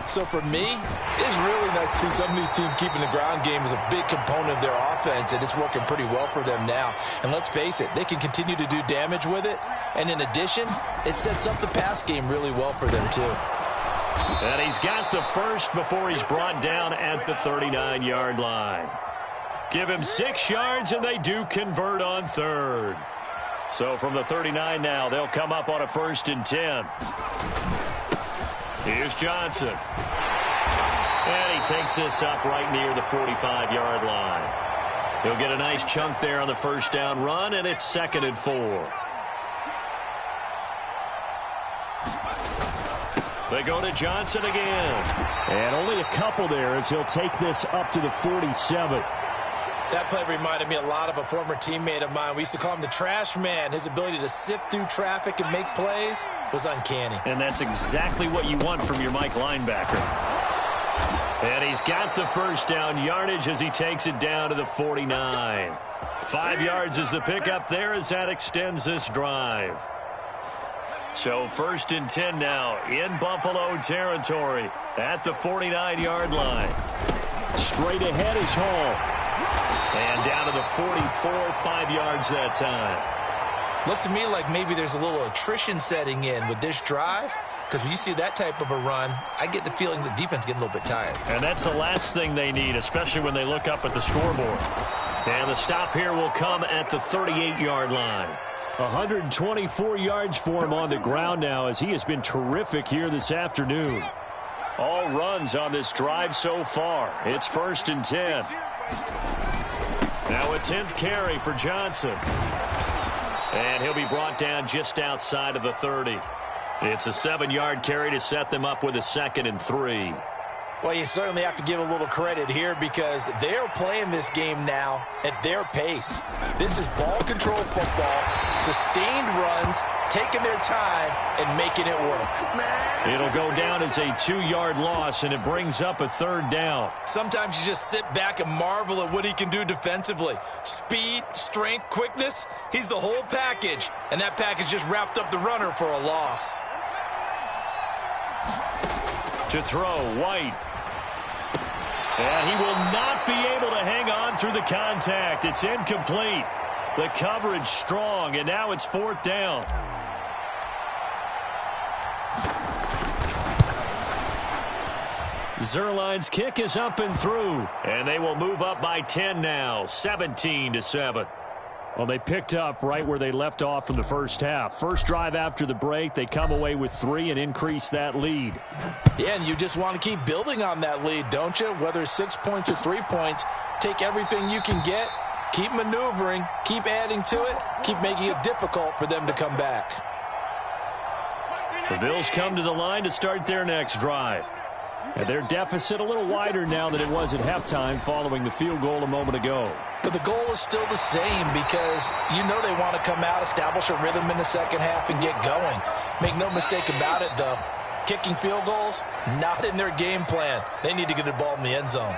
So for me, it's really nice to see some of these teams keeping the ground game as a big component of their offense, and it's working pretty well for them now. And let's face it, they can continue to do damage with it. And in addition, it sets up the pass game really well for them too. And he's got the first before he's brought down at the 39-yard line. Give him 6 yards, and they do convert on third. So from the 39 now, they'll come up on a 1st and 10. Here's Johnson. And he takes this up right near the 45-yard line. He'll get a nice chunk there on the first down run, and it's 2nd and 4. They go to Johnson again. And only a couple there as he'll take this up to the 47. That play reminded me a lot of a former teammate of mine. We used to call him the trash man. His ability to sift through traffic and make plays was uncanny. And that's exactly what you want from your Mike linebacker. And he's got the first down yardage as he takes it down to the 49. 5 yards is the pickup there as that extends this drive. So 1st and 10 now in Buffalo territory at the 49-yard line. Straight ahead is Hall. And down to the 44, 5 yards that time. Looks to me like maybe there's a little attrition setting in with this drive, because when you see that type of a run, I get the feeling the defense getting a little bit tired. And that's the last thing they need, especially when they look up at the scoreboard. And the stop here will come at the 38-yard line. 124 yards for him on the ground now as he has been terrific here this afternoon. All runs on this drive so far. It's 1st and 10. Now a 10th carry for Johnson. And he'll be brought down just outside of the 30. It's a 7-yard carry to set them up with a 2nd and 3. Well, you certainly have to give a little credit here because they're playing this game now at their pace. This is ball control football, sustained runs, taking their time, and making it work. It'll go down as a 2-yard loss, and it brings up a 3rd down. Sometimes you just sit back and marvel at what he can do defensively. Speed, strength, quickness, he's the whole package. And that package just wrapped up the runner for a loss. To throw, White. And he will not be able to hang on through the contact. It's incomplete. The coverage strong, and now it's 4th down. Zerline's kick is up and through, and they will move up by 10 now, 17-7. Well, they picked up right where they left off from the first half. First drive after the break, they come away with 3 and increase that lead. Yeah, and you just want to keep building on that lead, don't you? Whether it's 6 points or 3 points, take everything you can get, keep maneuvering, keep adding to it, keep making it difficult for them to come back. The Bills come to the line to start their next drive. And their deficit a little wider now than it was at halftime following the field goal a moment ago. But the goal is still the same because you know they want to come out, establish a rhythm in the second half, and get going. Make no mistake about it, though. Kicking field goals, not in their game plan. They need to get the ball in the end zone.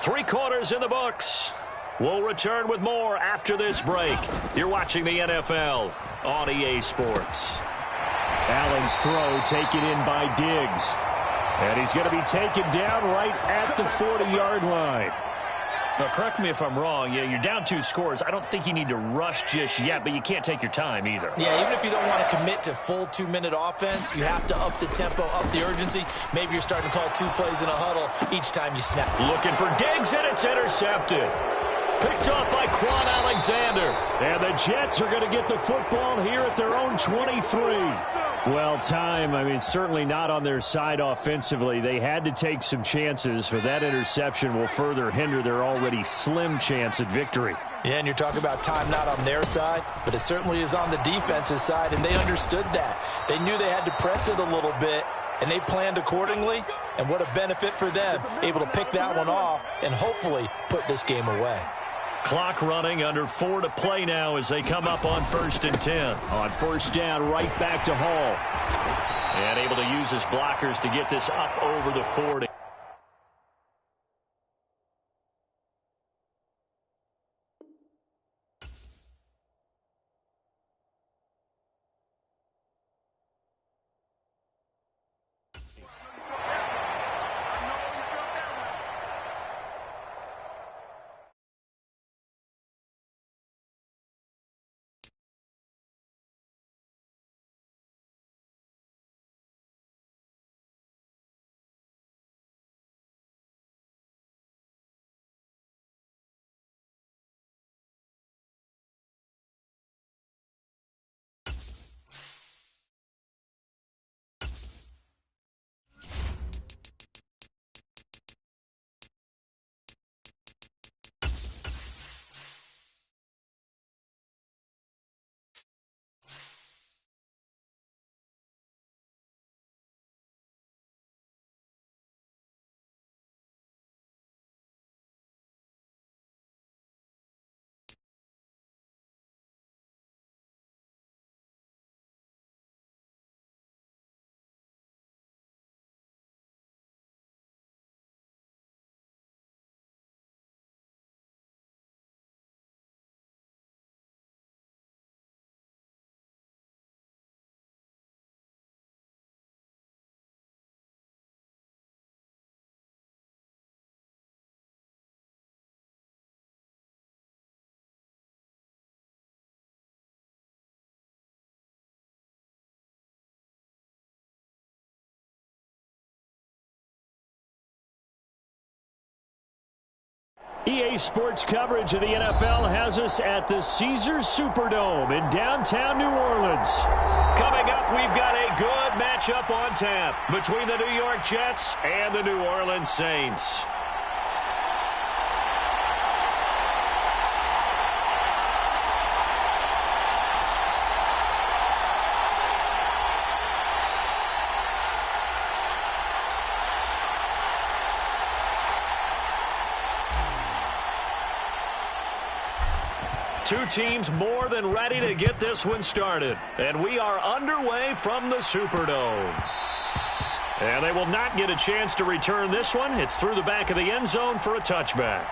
3 quarters in the books. We'll return with more after this break. You're watching the NFL on EA Sports. Allen's throw taken in by Diggs. And he's going to be taken down right at the 40-yard line. Now, correct me if I'm wrong. Yeah, you're down 2 scores. I don't think you need to rush just yet, but you can't take your time either. Yeah, even if you don't want to commit to full 2-minute offense, you have to up the tempo, up the urgency. Maybe you're starting to call 2 plays in a huddle each time you snap. Looking for Diggs, and it's intercepted. Picked off by Quan Alexander. And the Jets are going to get the football here at their own 23. Well, certainly not on their side offensively. They had to take some chances, but that interception will further hinder their already slim chance at victory. Yeah, and you're talking about time not on their side, but it certainly is on the defense's side, and they understood that. They knew they had to press it a little bit, and they planned accordingly, and what a benefit for them, able to pick that one off and hopefully put this game away. Clock running, under 4 to play now as they come up on 1st and 10. On first down, right back to Hall. And able to use his blockers to get this up over the 40. EA Sports coverage of the NFL has us at the Caesars Superdome in downtown New Orleans. Coming up, we've got a good matchup on tap between the New York Jets and the New Orleans Saints. Two teams more than ready to get this one started. And we are underway from the Superdome. And they will not get a chance to return this one. It's through the back of the end zone for a touchback.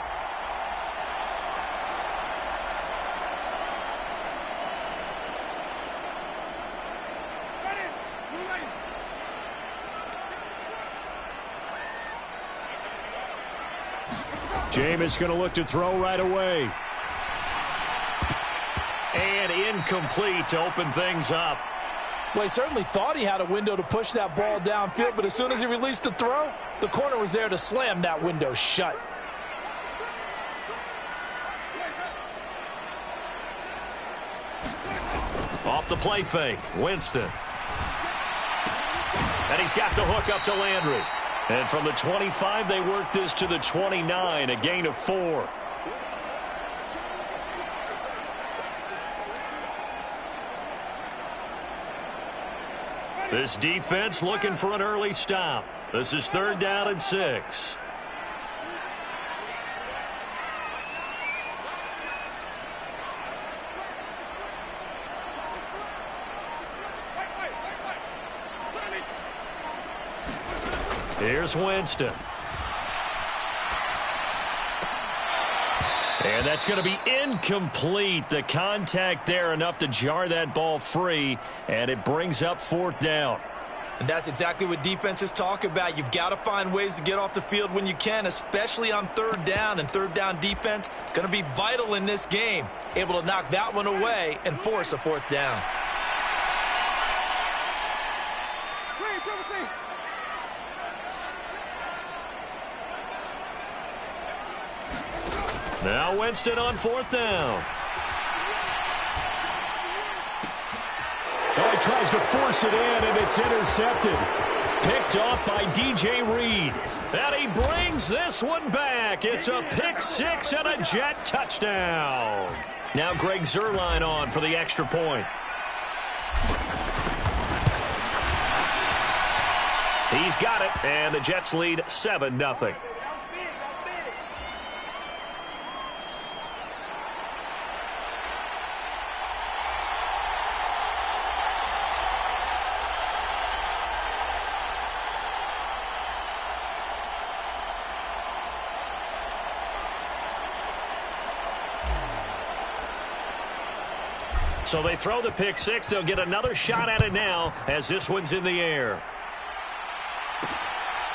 Jameis going to look to throw right away. And incomplete to open things up. Well, he certainly thought he had a window to push that ball downfield, but as soon as he released the throw, the corner was there to slam that window shut. Off the play fake, Winston. And he's got the hook up to Landry. And from the 25, they work this to the 29, a gain of 4. This defense looking for an early stop. This is 3rd down and 6. Here's Winston. And that's going to be incomplete. The contact there enough to jar that ball free, and it brings up 4th down. And that's exactly what defenses talk about. You've got to find ways to get off the field when you can, especially on third down. And third down defense going to be vital in this game. Able to knock that one away and force a fourth down. Now Winston on fourth down. Oh, he tries to force it in, and it's intercepted. Picked off by DJ Reed. And he brings this one back. It's a pick six and a Jet touchdown. Now Greg Zuerlein on for the extra point. He's got it, and the Jets lead 7-0. So they throw the pick six. They'll get another shot at it now as this one's in the air.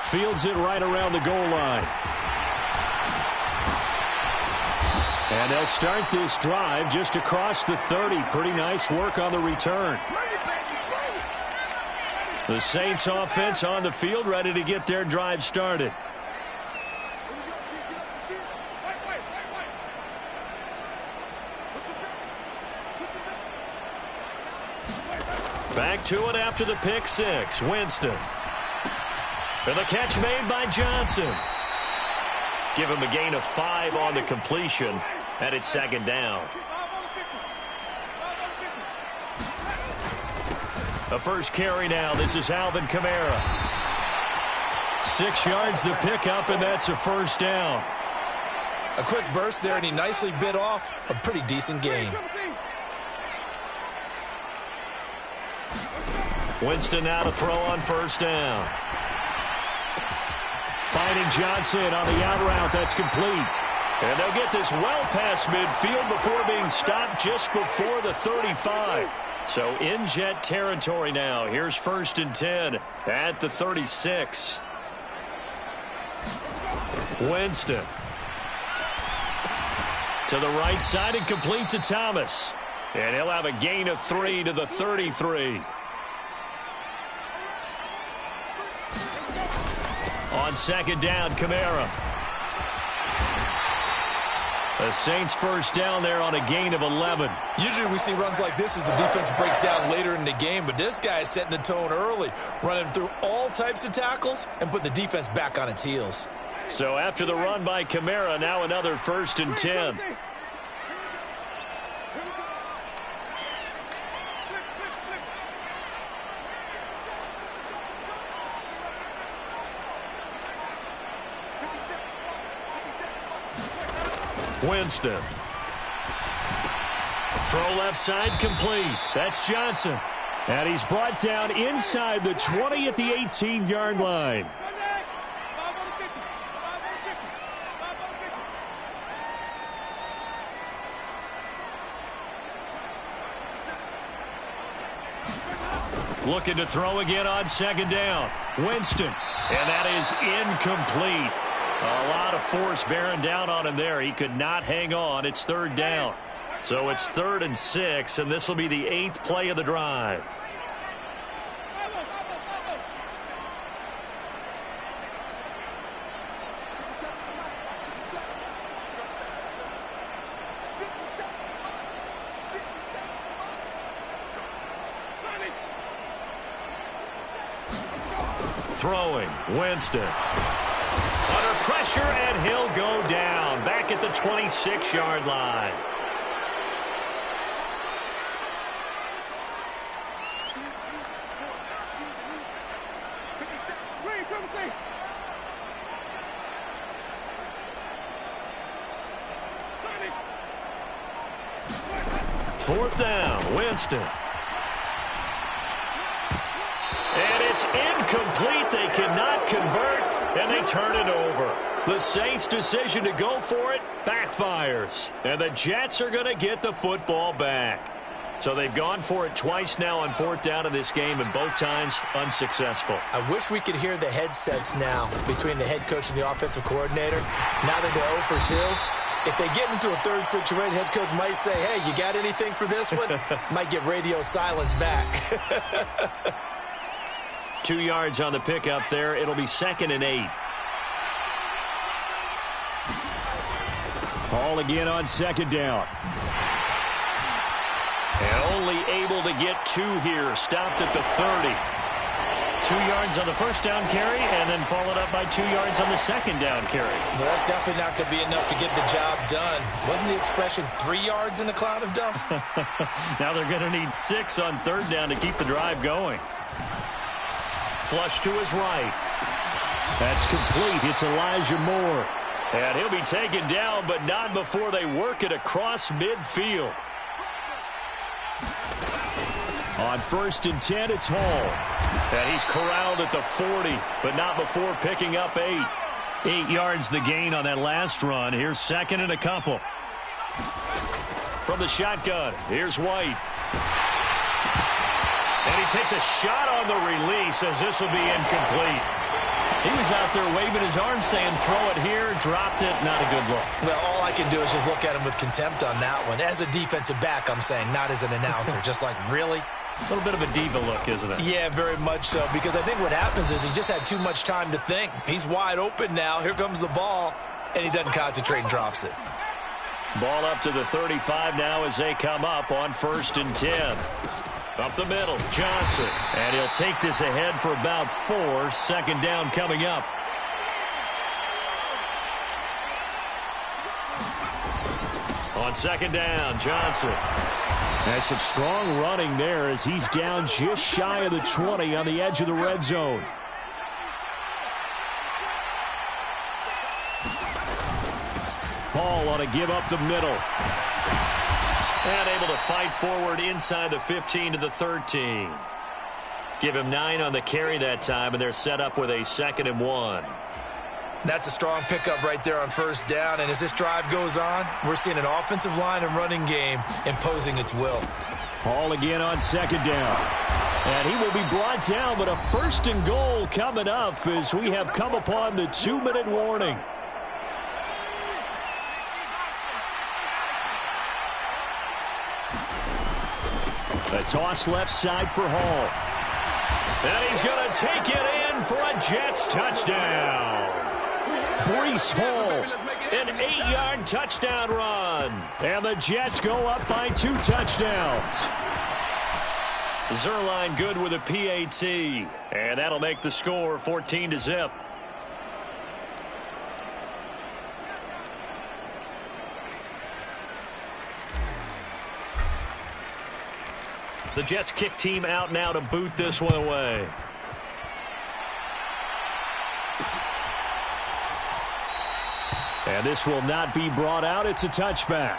Fields it right around the goal line. And they'll start this drive just across the 30. Pretty nice work on the return. The Saints offense on the field, ready to get their drive started. Back to it after the pick six. Winston. And the catch made by Johnson. Give him a gain of 5 on the completion. And it's second down. The first carry now. This is Alvin Kamara. 6 yards the pickup, and that's a first down. A quick burst there, and he nicely bit off a pretty decent gain. Winston now to throw on first down. Finding Johnson on the out route. That's complete. And they'll get this well past midfield before being stopped just before the 35. So in Jet territory now. Here's 1st and 10 at the 36. Winston. To the right side and complete to Thomas. And he'll have a gain of 3 to the 33. On second down, Kamara. The Saints first down there on a gain of 11. Usually we see runs like this as the defense breaks down later in the game, but this guy is setting the tone early, running through all types of tackles and putting the defense back on its heels. So after the run by Kamara, now another 1st and 10. Winston. Throw left side complete. That's Johnson. And he's brought down inside the 20 at the 18-yard line. Looking to throw again on second down. Winston. And that is incomplete. A lot of force bearing down on him there. He could not hang on. It's third down. So it's 3rd and 6, and this will be the 8th play of the drive. Throwing, Winston. Under pressure, and he'll go down. Back at the 26-yard line. Fourth down, Winston. And it's incomplete. They cannot convert, and they turn it over. The Saints' decision to go for it backfires. And the Jets are going to get the football back. So they've gone for it twice now on fourth down in this game, and both times unsuccessful. I wish we could hear the headsets now between the head coach and the offensive coordinator. Now that they're 0 for 2, if they get into a third situation, head coach might say, hey, you got anything for this one? Might get radio silence back. 2 yards on the pickup there. It'll be 2nd and 8. Ball again on 2nd down. And only able to get 2 here. Stopped at the 30. 2 yards on the first down carry, and then followed up by 2 yards on the second down carry. Well, that's definitely not going to be enough to get the job done. Wasn't the expression 3 yards in a cloud of dust? Now they're going to need 6 on third down to keep the drive going. Flush to his right. That's complete. It's Elijah Moore. And he'll be taken down, but not before they work it across midfield. On 1st and 10, it's Hall. And he's corralled at the 40, but not before picking up 8. 8 yards the gain on that last run. Here's 2nd and a couple. From the shotgun, here's White. And he takes a shot on the release as this will be incomplete. He was out there waving his arm saying, throw it here, dropped it, not a good look. Well, all I can do is just look at him with contempt on that one. As a defensive back, I'm saying, not as an announcer. Just like, really? A little bit of a diva look, isn't it? Yeah, very much so, because I think what happens is he just had too much time to think. He's wide open now. Here comes the ball, and he doesn't concentrate and drops it. Ball up to the 35 now as they come up on 1st and 10. Up the middle, Johnson. And he'll take this ahead for about 4. 2nd down coming up. On 2nd down, Johnson. That's some strong running there as he's down just shy of the 20 on the edge of the red zone. Hall ought to give up the middle. And able to fight forward inside the 15 to the 13. Give him 9 on the carry that time, and they're set up with a 2nd and 1. That's a strong pickup right there on 1st down, and as this drive goes on, we're seeing an offensive line and running game imposing its will. Hall again on 2nd down. And he will be brought down, but a 1st and goal coming up as we have come upon the 2-minute warning. A toss left side for Hall. And he's going to take it in for a Jets touchdown. Breece Hall. An 8-yard touchdown run. And the Jets go up by 2 touchdowns. Zerline good with a PAT. And that'll make the score 14-0. The Jets kick team out now to boot this one away. And this will not be brought out. It's a touchback.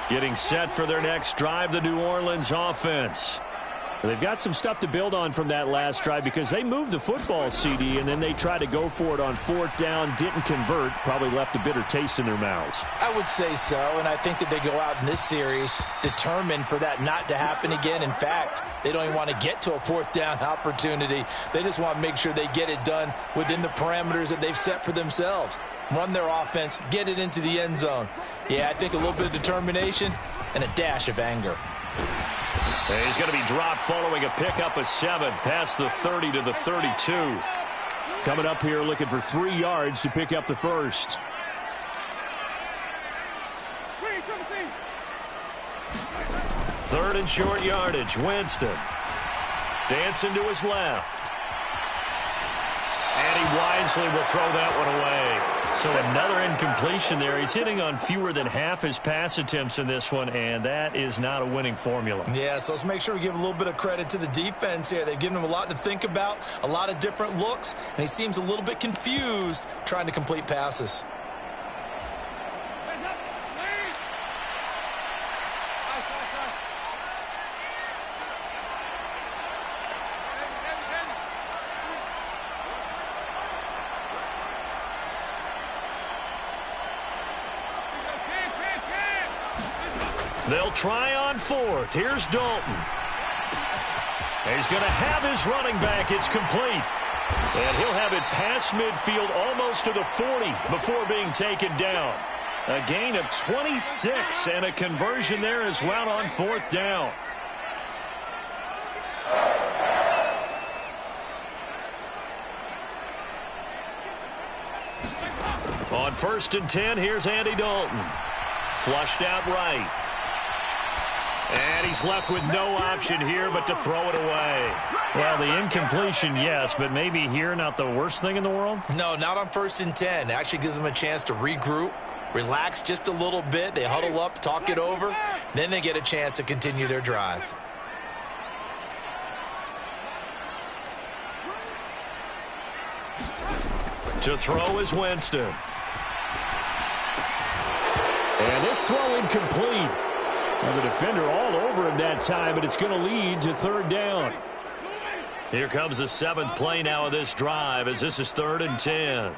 Getting set for their next drive, the New Orleans offense. They've got some stuff to build on from that last drive because they moved the football, CD, and then they tried to go for it on 4th down, didn't convert, probably left a bitter taste in their mouths. I would say so, and I think that they go out in this series determined for that not to happen again. In fact, they don't even want to get to a 4th down opportunity. They just want to make sure they get it done within the parameters that they've set for themselves. Run their offense, get it into the end zone. Yeah, I think a little bit of determination and a dash of anger. And he's going to be dropped following a pickup of 7 past the 30 to the 32. Coming up here looking for 3 yards to pick up the first. Third and short yardage. Winston dancing to his left. And he wisely will throw that one away. So another incompletion there. He's hitting on fewer than half his pass attempts in this one, and that is not a winning formula. Yeah, so let's make sure we give a little bit of credit to the defense here. They've given him a lot to think about, a lot of different looks, and he seems a little bit confused trying to complete passes. They'll try on fourth. Here's Dalton. He's going to have his running back. It's complete. And he'll have it past midfield almost to the 40 before being taken down. A gain of 26 and a conversion there as well on fourth down. On 1st and 10, here's Andy Dalton. Flushed out right. And he's left with no option here but to throw it away. Well, the incompletion, yes, but maybe here not the worst thing in the world? No, not on 1st and 10. It actually gives them a chance to regroup, relax just a little bit. They huddle up, talk it over. Then they get a chance to continue their drive. To throw is Winston. And this throw incomplete. Well, the defender all over him that time, but it's going to lead to 3rd down. Here comes the 7th play now of this drive as this is 3rd and 10.